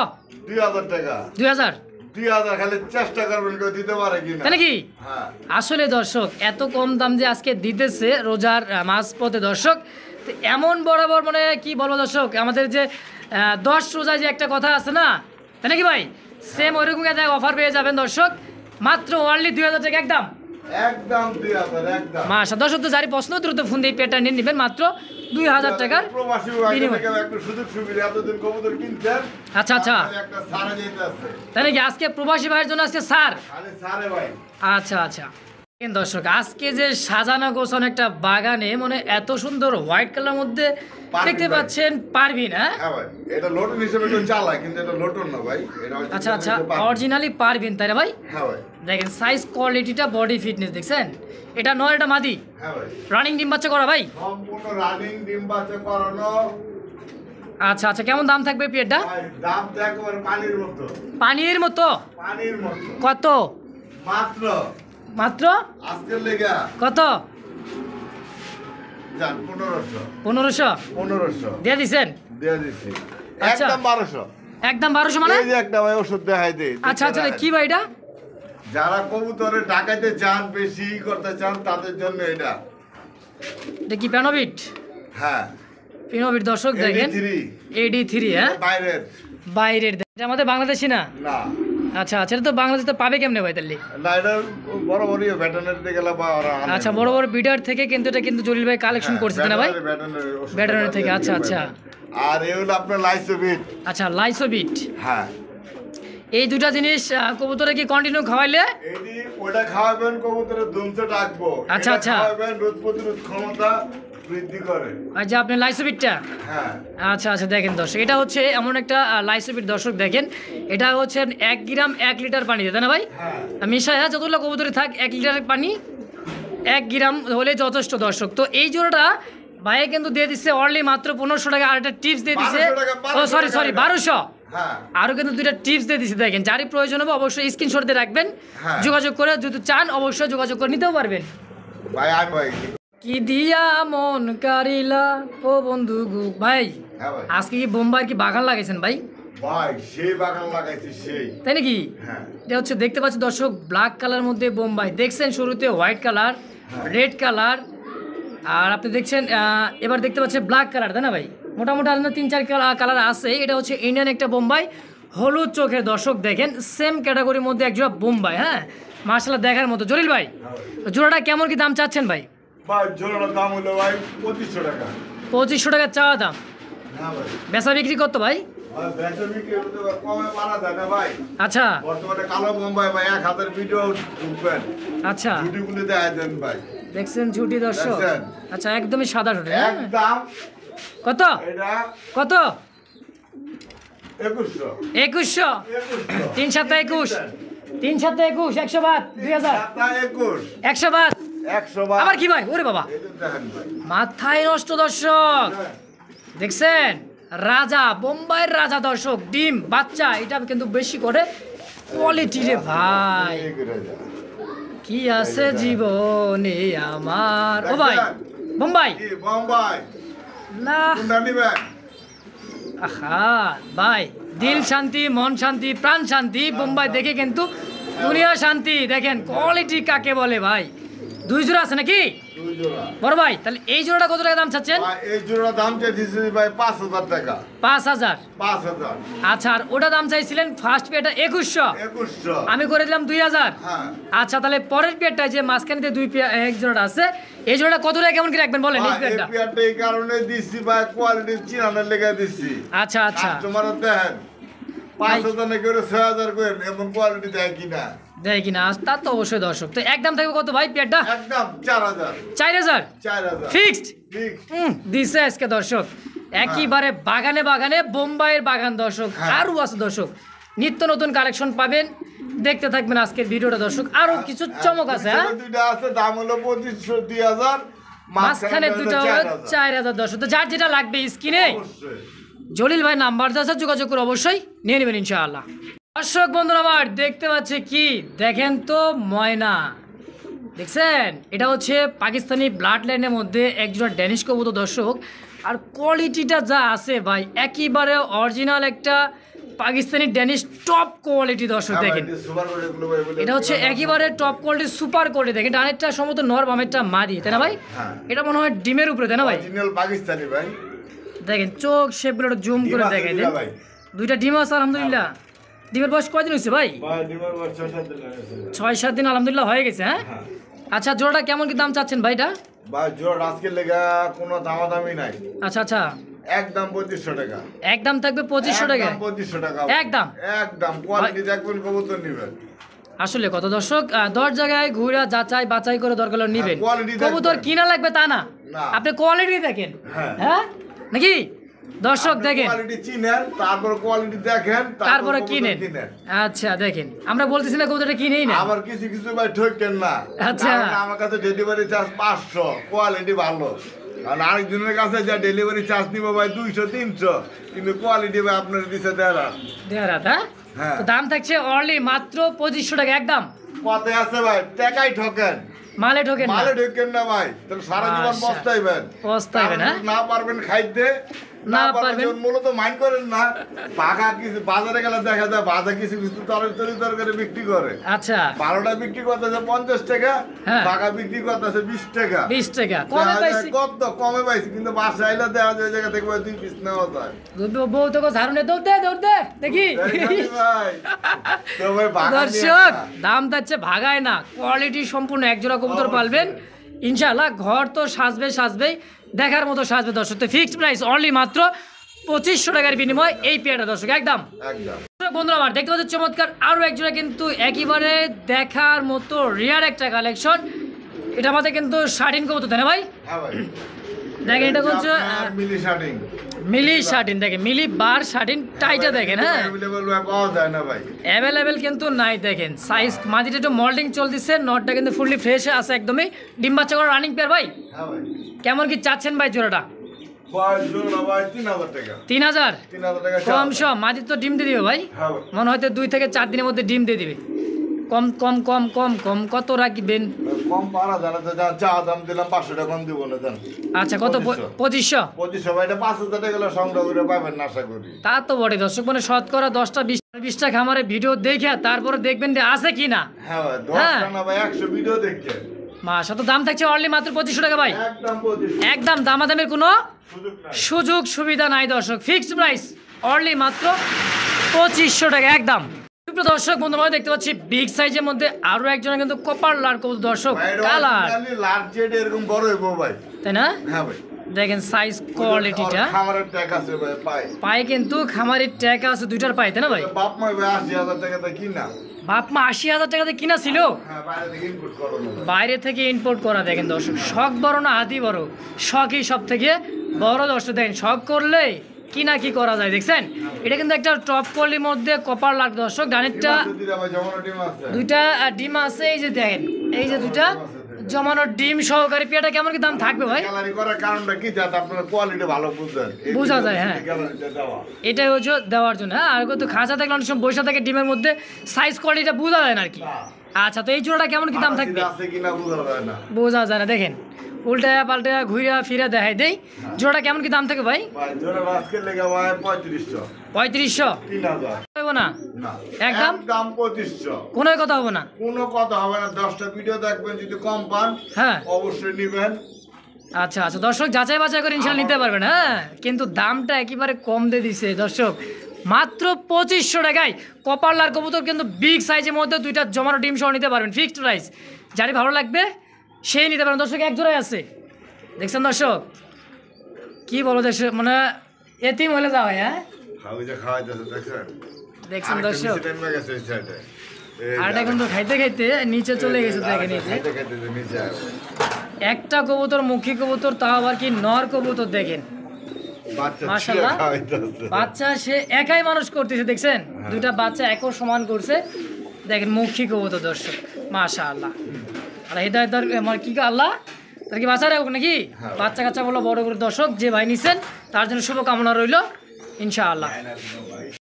2000 টাকা। 2000 খালি চেষ্টা করবেন কেউ দিতে পারে কিনা। তাই নাকি? হ্যাঁ। আসলে দর্শক এত কম দাম যে আজকে দিতেছে রোজার মাঝপথে দর্শক, তো এমন বরাবর মানে কি বলবো দর্শক, আমাদের যে 10 রোজায় যে একটা কথা আছে না, তাই নাকি ভাই? সেম ওইরকম একটা অফার পেয়ে যাবেন দর্শক, মাত্র অনলি 2000 টাকা একদম। একদম 2000 একদম মাশা দর্শক তো যারি পছন্দ দ্রুত ফোন দিয়ে পেয়ারটা নিয়ে নেবেন মাত্র 2000 টাকার প্রবাসী ভাইদের থেকে একটু সুযোগ সুবিধা এতদিন কবুতর কিনছেন আচ্ছা আচ্ছা একটা সারা যেতে আছে তাই নাকি আজকে প্রবাসী ভাইয়ের জন্য আজকে স্যার খালি সারে ভাই আচ্ছা আচ্ছা দর্শক আজকে যে সাজানো গোছানো একটা বাগানে মানে এত সুন্দর হোয়াইট কালার মধ্যে দেখতে পাচ্ছেন পারভিন হ্যাঁ ভাই এটা লোটন হিসেবে কেউ চালায় কিন্তু এটা লোটন না ভাই এটা আচ্ছা আচ্ছা অরিজিনালি পারভিন তাই না ভাই হ্যাঁ ভাই দেখেন সাইজ কোয়ালিটিটা বডি ফিটনেস দেখছেন এটা নয় এটা মাদি হ্যাঁ ভাই রানিং ডিম বাচ্চা করা ভাই সম্পূর্ণ রানিং ডিম বাচ্চা করানো আচ্ছা আচ্ছা কেমন দাম থাকবে পেয়ারটা ভাই দাম তো একেবারে পানির মতো পানির মতো পানির মতো কত মাত্র মাত্র আজকের লেগা কত জান 1500 দিয়ে দিছেন দিয়ে দিছি আচ্ছা। একদম 1200 একদম 1200 মানে এই যে একটা ভাই ওষুধ দেখাই দেই আচ্ছা আচ্ছা কি ভাই এটা যারা কবুতরে ডাকাইতে চান বেশি করতে চান তাদের জন্য এটা কি প্যানোভিট হ্যাঁ প্যানোভিট দর্শক দেখেন AD3 হ্যাঁ বাইরের এটা আমাদের বাংলাদেশি না না আচ্ছা আচ্ছা এটা তো বাংলাদেশে তো পাবে কেমনে ভাই তাহলে না এটা বড় বড় ভেটেরিনারিতে গেলে বা ওরা আনে। আচ্ছা বড় বড় বিডার থেকে কিন্তু এটা কিন্তু জলিল ভাই কালেকশন করছে তাই না ভাই ভেটেরিনারি থেকে আচ্ছা আচ্ছা আর এই হলো আপনার লাইসোবিট আচ্ছা লাইসোবিট হ্যাঁ এই দুটা জিনিস কবুতরে কি কন্টিনিউ খাওয়াইলে এডি ওটা খাওয়াবেন কবুতরের দুমতে ডাকবো আচ্ছা, এটা আচ্ছা। খাওয়াবেন রোগ প্রতিরোধ ক্ষমতা বৃদ্ধি করে আচ্ছা আপনি লাইসোবিটটা হ্যাঁ আচ্ছা আচ্ছা দেখেন দর্শক এটা হচ্ছে এমন একটা লাইসোবিট দর্শক দেখেন এটা হচ্ছে 1 গ্রাম 1 লিটার পানি তাই না ভাই হ্যাঁ মিশায়া যতগুলো কবুতরে থাক 1 লিটার পানি 1 গ্রাম হলে যথেষ্ট দর্শক তো এই জোড়াটা ভাইয়ে কিন্তু দিয়ে দিচ্ছে অনলি মাত্র 1500 টাকা আর একটা টিপস দিয়ে দিচ্ছে 1200 টাকা, ও সরি 1200 1200 হ্যাঁ আরও কিন্তু দুইটা টিপস দিয়ে দিচ্ছে দেখেন যারই প্রয়োজন হবে অবশ্যই স্ক্রিনশট দিয়ে রাখবেন হ্যাঁ। যোগাযোগ করে যদি চান অবশ্যই যোগাযোগ করে নিতেও পারবেন ভাই আমি ভাই কি দিয়া মন কারিলা ও বন্ধু গু ভাই হ্যাঁ ভাই আজকে কি বোম্বাইয়ের কি বাগান লাগাইছেন ভাই ভাই সেই বাগান লাগাইছি সেই তাই নাকি হ্যাঁ এটা হচ্ছে দেখতে পাচ্ছি দর্শক ব্ল্যাক কালার মধ্যে বোম্বাই দেখছেন শুরুতে হোয়াইট কালার রেড কালার আর আপনি দেখছেন এবার দেখতে পাচ্ছেন ব্ল্যাক কালার তাই না ভাই মোটামুটি আলাদা 3-4 কালার আছে এটা হচ্ছে ইন্ডিয়ান একটা বোম্বাই হলুদ চোখের দর্শক দেখেন সেম ক্যাটাগরির মধ্যে এক জোড়া বোম্বাই হ্যাঁ মার্শাল্লাহ দেখার মতো জলিল ভাই জোড়াটা কেমন কি দাম চাচ্ছেন ভাই ভাই জোড়াটার দাম হলো ভাই 2500 টাকা 2500 টাকা চাওয়া দাম হ্যাঁ ভাই বেচা বিক্রি করতো ভাই আর বেচা বিক্রি হতে কমে মারা যায় না ভাই আচ্ছা বর্তমানে কালো বোম্বাই ভাই 1000 ভিডিও ঢুকবেন আচ্ছা ভিডিওগুলো দেখাই দেন ভাই দেখছেন ঝুটি দর্শক দেখছেন? আচ্ছা একদমই সাদা ঝুটি একদম কত এটা কত 2100 2100 3 7 21 3 7 21 100 বাদ 2000 21 100 বাদ 100 বার আবার কি ভাই ওরে বাবা এই যে দেখেন ভাই মাথায় নষ্ট দর্শক দেখছেন রাজা বোম্বাইয়ের রাজা দর্শক ডিম বাচ্চা এটা কিন্তু বেশি করে কোয়ালিটি রে ভাই এই করে যা। কি আছে জীবনে আমার ও ভাই বোম্বাই কি বোম্বাই না কোনটা নিবেন আহা ভাই দিল শান্তি মন শান্তি প্রাণ শান্তি বোম্বাই দেখে কিন্তু দুনিয়া শান্তি দেখেন কোয়ালিটি কাকে বলে ভাই 2 জোড়া আছে নাকি দুই জোড়া বড় ভাই তাহলে এই জোড়াটা কত টাকা দাম চাচ্ছেন ভাই এই জোড়া দাম চাইছি ভাই 5000 টাকা 5000 5000 আচ্ছা আর ওটা দাম চাইছিলেন ফার্স্ট পেটা 2100 2100 আমি করে দিলাম 2000 হ্যাঁ আচ্ছা তাহলে পরের পেয়ারটা যে মাঝখানে যে এক জোড়াটা আছে এই জোড়াটা কত টাকা কেমন কি রাখবেন বলেন এই ভাই, এই পেয়ারটা পেয়ারটা এই কারণে দিছি ভাই কোয়ালিটি চিনানোর লেগে দিছি আচ্ছা আচ্ছা কাস্টমার দেখেন 5000 না করে 6000 করে এমন কোয়ালিটি দেয় কিনা দেয় কিনা তা তো অবশ্যই দর্শক তো একদম থাকবে কত ভাই পেয়ারটা একদম 4000 4000 4000 ফিক্সড ঠিক দিছে আজকে দর্শক একেবারে বাগানে বাগানে বোম্বাইয়ের বাগান দর্শক হ্যাঁ। আরও আছে দর্শক নিত্য নতুন কালেকশন পাবেন দেখতে থাকবেন আজকের ভিডিওটা দর্শক আরো কিছু চমক আছে হ্যাঁ দুইটা আছে দাম হলো 2500 2000 মাঝখানে দুটো হলো 4000 দর্শক তো যার যেটা লাগবে স্ক্রিনে অবশ্যই জলিল ভাই নাম্বার আছে যোগাযোগ করে অবশ্যই নিয়ে নেবেন ইনশাআল্লাহ দর্শক বন্ধুরা আমার দেখতে পাচ্ছে কি দেখেন তো ময়না দেখছেন এটা হচ্ছে পাকিস্তানি ব্লাড লাইনের মধ্যে একজোড়া ড্যানিশ কবুতর দর্শক আর কোয়ালিটিটা যা আছে ভাই একেবারে অরিজিনাল একটা পাকিস্তানি ড্যানিশ টপ কোয়ালিটি দর্শক দেখেন এটা হচ্ছে একেবারে টপ কোয়ালিটি সুপার কোয়ালিটি দেখেন ডানেরটা সম্ভবত নর বামেরটা মাদি তাই না ভাই হ্যাঁ। এটা মনে হয় ডিমের উপরে তাই না ভাই অরিজিনাল পাকিস্তানি ভাই দেখেন চোখ শেপগুলো একটু জুম করে ডিম আছে দেখেন দুইটা ভাই। দুইটা ডিম আছে আলহামদুলিল্লাহ ডিমের বয়স কয়দিন হয়েছে ভাই ভাই ডিমার 6-7 দিন লাগে 6-7 দিন আলহামদুলিল্লাহ হয়ে গেছে হ্যাঁ হ্যাঁ আচ্ছা জোড়াটা কেমন কি দাম চাচ্ছেন ভাইটা? ভাই জোড়া আজকের লেগা কোনো দামাদামি নাই। আচ্ছা আচ্ছা একদম 2500 টাকা। একদম থাকবে 2500 টাকা? 2500 টাকা একদম একদম। কোয়ালিটি দেখবেন, কবুতর নেবেন। আসলে কত দর্শক 10 জায়গায় ঘুরে যাচাই বাছাই করে দরকার হলে নিবেন। কবুতর কিনা লাগবে তা না, আপনি কোয়ালিটি দেখেন। হ্যাঁ নাকি দর্শক দেখেন, কোয়ালিটি চিনেন, তারপর কোয়ালিটি দেখেন, তারপরে কিনেন। আচ্ছা দেখেন, আমরা বলতেছি না কবুতরটা কিনেই না। আবার কিছু কিছু ভাই ঠকেন না। আচ্ছা আমার কাছে ডেলিভারি চার্জ 500, কোয়ালিটি ভালো। আর আরেকজনের কাছে যা ডেলিভারি চার্জ দিব ভাই 200 300, কিন্তু কোয়ালিটি ভাই আপনার দিছে 1.5। হ্যাঁ তো দাম থাকছে অনলি মাত্র 2500 টাকা একদম। কতে আছে ভাই, টাকাই ঠকেন, মালে ঠকেন না। মালে ঠকেন না ভাই, তাহলে সারা জীবন পস্তাইবেন। পস্তাইবেন হ্যাঁ, না পারবেন খাইতে, না পারবেন মূলত মাইন্ড করেন না। পাকা কিছু বাজারে গেলে দেখা যায় বাজারে কিছু কিছু তরকারি বিক্রি করে। আচ্ছা 12টা বিক্রি করতেছে 50 টাকা, পাকা বিক্রি করতেছে 20 টাকা। 20 টাকা কমে পাইছি, কত কমে পাইছি, কিন্তু বাসা আইলে দেখা যায় জায়গা থেকে 2 পিস নেওয়া যায়। বউ তো ঝাড়ুনে দৌড়তে দেখি ভাই তো ভাই দর্শক দাম যাচ্ছে ভাগায় না, কোয়ালিটি সম্পূর্ণ একজোড়া কবুতর পালবেন ইনশাআল্লাহ। ঘর তো সাজবেই, দেখার মতো সাজবে দর্শক। তো ফিক্সড প্রাইস অনলি মাত্র 2500 টাকার বিনিময় এই পেয়ারটা দর্শক একদম। বন্ধুরা আমার দেখতে পাচ্ছি চমৎকার আরো একজোড়া কিন্তু একেবারে দেখার মতো রিয়ার একটা কালেকশন। এটা আমাদের কিন্তু শার্টিন কবুতর তাই না ভাই? দেখেন এটা হচ্ছে মিলি শার্টিন, দেখেন মিলি বার শার্টিন টাইটা দেখেন। হ্যাঁ অ্যাভেলেবেল কিন্তু নাই, দেখেন সাইজ মাঝিটা একটু মল্ডিং চলতেছে, নটটা কিন্তু ফুললি ফ্রেশ আছে একদমই। ডিম বাচ্চা করা রানিং পেয়ার ভাই, কেমন কি চাচ্ছেন ভাই জোড়াটা? 3000 কম সম। মাঝি তো ডিম দিয়ে দিবে ভাই, মনে হয়তো 2 থেকে 4 দিনের মধ্যে ডিম দিয়ে দিবে। কম কম কম কম কম কত রাখবেন? কম পারা জানা তো, যা দাম দিলাম 500 টাকা কম দিব না জান। আচ্ছা কত? 2500 ভাই, এটা 5000 টাকা গেলে সংগ্রহ করে পাবেন না আশা করি। তা তো বড় দর্শক, মানে শতকরা 10টা 20টা খামারে ভিডিও দেখে তারপরে দেখবেন যে আছে কি না। হ্যাঁ ভাই 10টা না ভাই 100 ভিডিও দেখছেন। মাশাআল্লাহ, তো দাম থাকছে অনলি মাত্র 2500 টাকা ভাই, একদম 2500, একদম দামাদামের কোনো সুযোগ সুবিধা নাই দর্শক। ফিক্সড প্রাইস অনলি মাত্র 2500 টাকা একদম। দর্শক বন্ধুরা দেখতে পাচ্ছি বিগ সাইজের মধ্যে আরো একজন কিন্তু কপার লাল কবুতর দর্শক, কালার লাল জেড এরকম বড় হইব ভাই, তাই না? হ্যাঁ ভাই দেখেন সাইজ কোয়ালিটিটা, খামারের ট্যাগ আছে ভাই, পায়ে কিন্তু খামারের ট্যাগ আছে দুইটার পায়ে, তাই না ভাই? বাপ মা ভাই 80000 টাকাতে কিনা, বাপ মা 80000 টাকাতে কিনা ছিল, হ্যাঁ বাইরে থেকে ইম্পোর্ট করা, বাইরে থেকে ইম্পোর্ট করা। দেখেন দর্শক শখ বড় না আদি বড়, শখই সব থেকে বড় দর্শক। দেখেন শখ করলে কি না কি করা যায়, দেখছেন? এটা কিন্তু একটা টপ কোয়ালিটির মধ্যে কপার লাগ দর্শক। ডানেরটা দুইটা ডিম আছে, এই যে দেখেন এই যে দুইটা জমানো ডিম সহকারী পেয়ারটা কেমন কি দাম থাকবে ভাই? গ্যালারি করার কারণটা কি, যাতে আপনারা কোয়ালিটি ভালো বুঝেন, বোঝা যায়। হ্যাঁ এটাই হচ্ছে দেওয়ার জন্য। হ্যাঁ আর তো খাঁচা থাকলে অনেক সময় বসে থাকে ডিমের মধ্যে সাইজ কোয়ালিটিটা বোঝা যায় না আর কি। আচ্ছা তো এই জোড়াটা কেমন কি দাম থাকবে? বোঝা যায় না, দেখেন উল্টা পাল্টা ঘুরা ফিরা দেখাই দেই। জোড়াটা কেমন কি দাম থাকে ভাই? 3500 না একদম কোনো কথা হবে না, কোনো কথা হবে না। 10টা ভিডিও দেখবেন, যদি কম পান হ্যাঁ অবশ্যই নেবেন। আচ্ছা আচ্ছা দর্শক যাচাই বাছাই করে ইনশাল্লাহ নিতে পারবেন। হ্যাঁ কিন্তু দামটা একেবারে কম দিয়ে দিছে দর্শক, মাত্র 2500 টাকায় কপারলার কবুতর কিন্তু বিগ সাইজের মধ্যে দুইটা জমানো ডিম সহ নিতে পারবেন। ফিক্সড প্রাইস, যারই ভালো লাগবে সেই নিতে পারেন দর্শক। এক জোড়াই আছে, দেখছেন দর্শক কি বলো দেশ, মানে এতিম হলে যাওয়া। হ্যাঁ দেখছেন দর্শক আরটা কিন্তু খাইতে খাইতে নিচে চলে গেছে, দেখেন একটা কবুতর মুখী কবুতর, তাও আবার কি নর কবুতর। দেখেন মাশাআল্লাহ বাচ্চা সে একাই মানুষ করতেছে, দেখছেন দুইটা বাচ্চা একও সমান করছে। দেখেন মুখী কবুতর দর্শক মাশাআল্লাহ। আর হেদায়েত মানে কি আল্লাহ তার কি বাচ্চা রাখুক নাকি, বাচ্চা কাচ্চা বলো বড় করে দর্শক। যে ভাই নিছেন তার জন্য শুভকামনা রইল ইনশাআল্লাহ।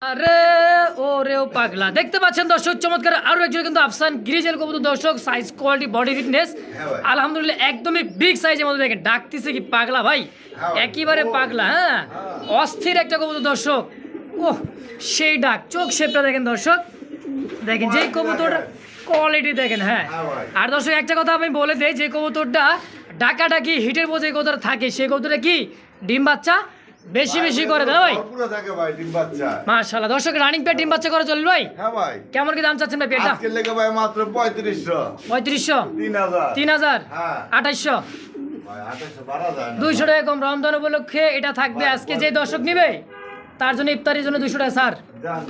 আরে ও রে ও পাগলা, দেখতে পাচ্ছেন দর্শক চমৎকার আরো একজন কিন্তু আফসান গ্রিজেল কবুতর দর্শক। সাইজ কোয়ালিটি বডি ফিটনেস আলহামদুলিল্লাহ একদমই বিগ সাইজের মধ্যে। দেখেন ডাকতেছে কি পাগলা ভাই, একেবারে পাগলা। হ্যাঁ অস্থির একটা কবুতর দর্শক, ওহ সেই ডাক, চোখ শেপটা দেখেন দর্শক, দেখেন যেই কবুতর কোয়ালিটি দেখেন। হ্যাঁ আর দর্শক একটা কথা আমি বলে দেই, যে কবুতরটা ডাকাডাকি হিটের বোঝে কবুতর থাকে সেই কবুতরটা কি ডিম বাচ্চা বেশি বেশি করে দেন ভাই পুরো থাকে ভাই ডিম বাচ্চা। মাশাআল্লাহ দর্শক রানিং পেট ডিম বাচ্চা করে চলবে ভাই। হ্যাঁ ভাই। কেমন কি দাম চাচ্ছেন ভাই পেটটা? আজকে লেগে ভাই মাত্র 3500 3500 3000 3000 হ্যাঁ 2800 ভাই 2800 বাড়া যায় না 200 টাকা কম রমজান উপলক্ষে এটা থাকবে আজকে যে দর্শক নিবে তার জন্য ইফতারির জন্য 200 টাকা স্যার জান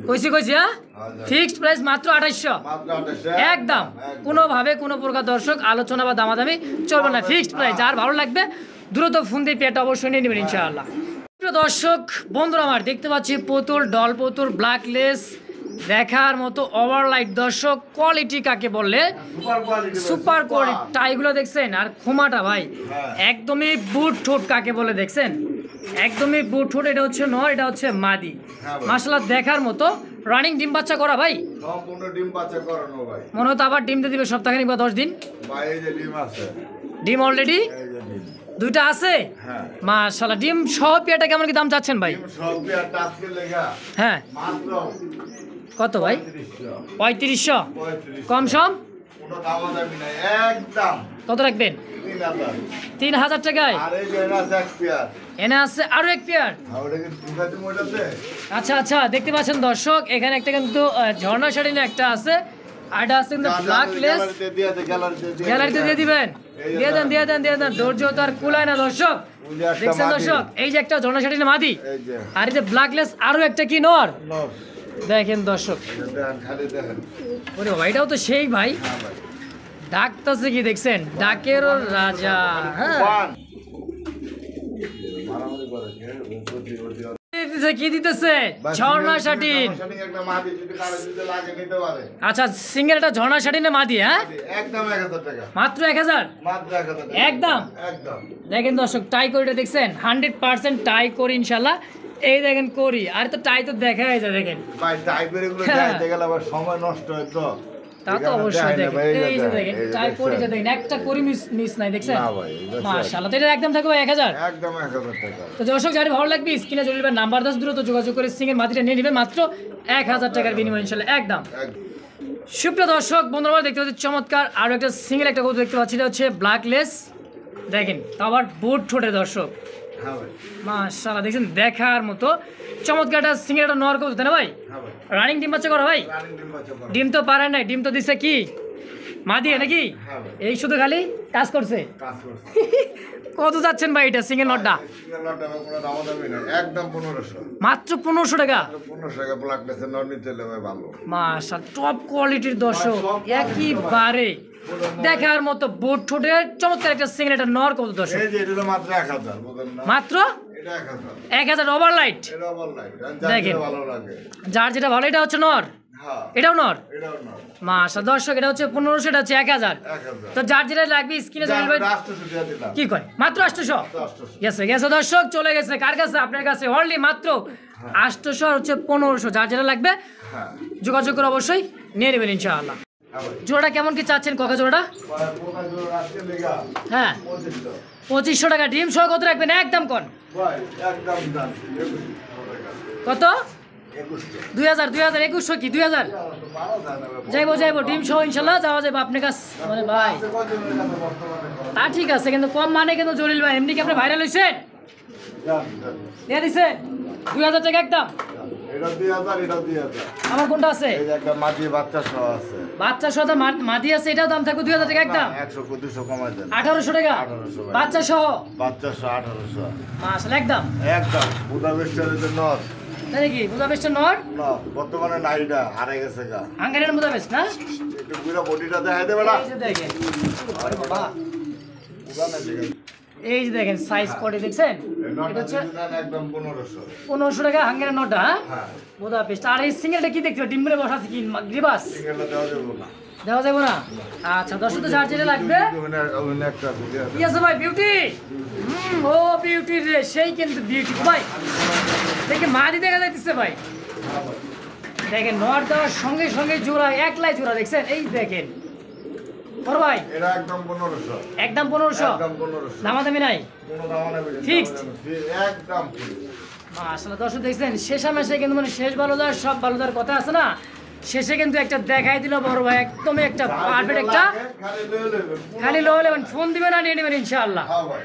কইছি হ্যাঁ যান। ফিক্সড প্রাইস মাত্র 2800 মাত্র 2800 একদম কোনোভাবে কোনো প্রকার দর্শক আলোচনা বা দামাদামি চলবে না ফিক্সড প্রাইস যার ভালো লাগবে দ্রুত ফোন দিয়ে পেটা অবশ্যই নিয়ে নেবেন ইনশাআল্লাহ। প্রিয় দর্শক বন্ধুরা আমার দেখতে পাচ্ছি পুতুল ডল পুতুল ব্ল্যাকলেস দেখার মতো ওভারলাইট দর্শক কোয়ালিটি কাকে বললে সুপার কোয়ালিটি সুপার কোয়ালিটি টাইগুলো দেখছেন আর খোমাটা ভাই হ্যাঁ। একদমই বুট ঠোঁট কাকে বলে দেখছেন একদমই বুট ঠোঁট এটা হচ্ছে নর এটা হচ্ছে মাদি হ্যাঁ ভাই। মাশাআল্লাহ দেখার মতো রানিং ডিম বাচ্চা করা ভাই সম্পূর্ণ ডিম বাচ্চা করানো ভাই। মনে হতো আবার ডিম দিয়ে দিবে সপ্তাহখানিক বা 10 দিন ভাই এই যে ডিম আছে ডিম অলরেডি এই যে ডিম দুইটা আছে হ্যাঁ মাশাআল্লাহ ডিম সহ পেয়াটা কেমন কি দাম চাচ্ছেন ভাই? ডিম সব পেয়ার টাস্কে লেগা হ্যাঁ মাত্র কত ভাই? 3500 3500 কম সম কোনো দাম দামি নাই একদম কত রাখবেন? 3000 3000 টাকায় আর এই যে আছে এক পেয়ার এনে আছে আরো এক পেয়ার আর ওটা কি দুখাতে মোটাতে আচ্ছা আচ্ছা দেখতে পাচ্ছেন দর্শক এখানে একটা কিন্তু ঝর্ণা শাড়ি একটা আছে আর এটা আছে কিন্তু ব্ল্যাকলেস গ্যালারিতে দিয়ে দিবেন দিয়ে দেন ধৈর্য তো আর কুলায় না দর্শক দেখছেন দর্শক এই যে একটা ঝর্ণা শাড়ি মাদি এই যে আর এই যে ব্ল্যাকলেস আরো একটা কি নর নর দেখেন দর্শক দেখেন খালি দেখেন ওরে বাবা এটাও তো সেই ভাই হ্যাঁ ভাই ডাকতেছে কি দেখছেন ডাকেরও রাজা হ্যাঁ ওয়ান মারামারি করে কি দিতেছে ঝর্ণা শাটিন একটা মাটি যদি কারো যদি লাগে নিতে পারে আচ্ছা সিঙ্গেল একটা ঝর্ণা শাটিনে মাদি হ্যাঁ একদম 1000 টাকা মাত্র 1000 মাত্র 1000 টাকা একদম একদম দেখেন দর্শক টাই করিটা দেখছেন 100% টাই করি ইনশাল্লাহ এই দেখেন করি আর তো টাই তো দেখা যায় দেখেন ভাই টাইপের এগুলো হ্যাঁ। যাইতে গেলে আবার সময় নষ্ট হয় তো তা তো এখানে অবশ্যই দেখায় না দেখেন ভাই, এই যে দেখেন এই যে টাই করিটা দেখছেন। দেখেন একটা করি মিস নাই দেখছেন না ভাই, এই দেখছেন। মাশাআল্লাহ তো এটা একদম থাকবে 1000 একদম 1000 টাকা তো দর্শক যারা ভালো লাগবে স্ক্রিনে চলে যাবে নাম্বার 10 দ্রুত যোগাযোগ করে সিঙ্গেল মাটিটা নিয়ে নেবেন মাত্র 1000 টাকার বিনিময়ে ইনশাআল্লাহ একদম সুপ্রিয় দর্শক বন্ধুরা দেখতে পাচ্ছি চমৎকার আরো একটা সিঙ্গেল একটা কবুতর দেখতে পাচ্ছি এটা হচ্ছে ব্ল্যাকলেস দেখেন তো আবার বুট ঠোঁটে দর্শক হ্যাঁ ভাই মাশাআল্লাহ দেখছেন দেখার মতো চমৎকার একটা সিঙ্গেল একটা নর কবুতর তাই না ভাই হ্যাঁ ভাই রানিং ডিম বাচ্চা করা ভাই রানিং ডিম বাচ্চা করো। ডিম তো পারে নাই ডিম তো দিছে কি মা দিয়ে নাকি হ্যাঁ ভাই এই শুধু খালি কাজ করছে কাজ করছে কত যাচ্ছেন ভাই এটা সিঙ্গেল নটটা সিঙ্গেল লটটা কোনো দাম দামি নাই একদম 1500 মাত্র 1500 টাকা 1500 টাকা ব্ল্যাক লেসের নর নিতে হলে ভাই ভালো মাশাআল্লাহ টপ কোয়ালিটির দর্শক একেবারে দেখার মতো বুট ঠোঁটের চমৎকার একটা সিঙ্গেল একটা নর কত দর্শক এই যে এটা তো মাত্র 1000 বুঝলেন না মাত্র এটা 1000 1000 ওভারলাইট এটা আবার লাইট দেখেন। ভালো লাগে যার যেটা ভালো এটা হচ্ছে নর হ্যাঁ এটাও নর এটাও না মাশাআল্লাহ দর্শক এটা হচ্ছে 1500 এটা হচ্ছে 1000 1000 তো যার যেটা লাগবে স্ক্রিনে চলে যাবে রাষ্ট্র সুবিধা দিলাম কি কয় মাত্র 800 800 গেছে গেছে দর্শক চলে গেছে কার কাছে আপনার কাছে অনলি মাত্র 800 আর হচ্ছে 1500 যার যেটা লাগবে হ্যাঁ যোগাযোগ করে অবশ্যই নিয়ে নেবেন ইনশাআল্লাহ হ্যাঁ ভাই জোড়াটা কেমন কি চাচ্ছেন কাকা জোড়াটা কোথায় জোর আজকে লেগা হ্যাঁ 2500 2500 টাকা ডিম সহ কত রাখবেন একদম কোন ভাই একদম দাম কত 2100 2100 কি 2000 যাইবো ডিম সহ ইনশাল্লাহ যাওয়া যাবে আপনার কাছে মানে ভাই তা ঠিক আছে কিন্তু কম মানে কিন্তু জলিল ভাই এমনি কি আপনি ভাইরাল হয়েছেন দিয়ে দিছে 2000 টাকা একদম এটা 2000 এটা 2000 আমার কোনটা আছে এই যে একটা মাটি বাচ্চা সহ আছে বাচ্চা সহ মাদি আছে এটাও দাম থাকবে 2000 টাকা একদম 100 200 কমাই দেন 1800 টাকা 1800 ভাই। বাচ্চা সহ বাচ্চা সহ 1800 মাশাআল্লাহ একদম একদম বুদাপেস্টের যে নর তাই নাকি বুদাপেস্টের নর না বর্তমানে নাইডা হারে গেছে গা হাঙ্গারিয়ান বুদাপেস্ট না একটু পুরো বডিটা দেখাই দে বেটা এই যে দেখেন আরে বাবা পুরানো দিকে এই যে দেখেন সাইজ করে দেখছেন এই এটা নরটা হচ্ছে যদি নেন একদম 1500 1500 টাকা হাঙ্গারিয়ান নরটা হ্যাঁ হ্যাঁ বুদাপেস্ট আর এই সিঙ্গেলটা কি দেখছো ডিম মেরে বসা আছে কি গ্রিবাস সিঙ্গেলটা দেওয়া যাবে না দেওয়া যাবে না আচ্ছা দর্শক তো যার যেটা লাগবে ওখানে একটা আছে কি আছে ভাই বিউটি ও বিউটি রে সেই কিন্তু বিউটি ভাই দেখে মাদি দেখা যাইতেছে ভাই দেখেন নর দেওয়ার সঙ্গে সঙ্গে জোড়া একলাই জোড়া দেখছেন এই দেখেন বড় ভাই এটা একদম 1500 একদম 1500 একদম 1500 দামাদামি নাই কোনো দাম নেই Fixed? একদম fixed। আসলে দর্শক দেখছেন শেষামেশে কিন্তু মানে শেষ ভালো দেওয়ার সব ভালো দেওয়ার কথা আছে না শেষে কিন্তু একটা দেখাই দিল বড় ভাই একদমই একটা পারফেক্ট একটা খালি লয়ে নেবেন খালি লো লেবেন ফোন দিবেন আর নিয়ে নেবেন ইনশাআল্লাহ হ্যাঁ ভাই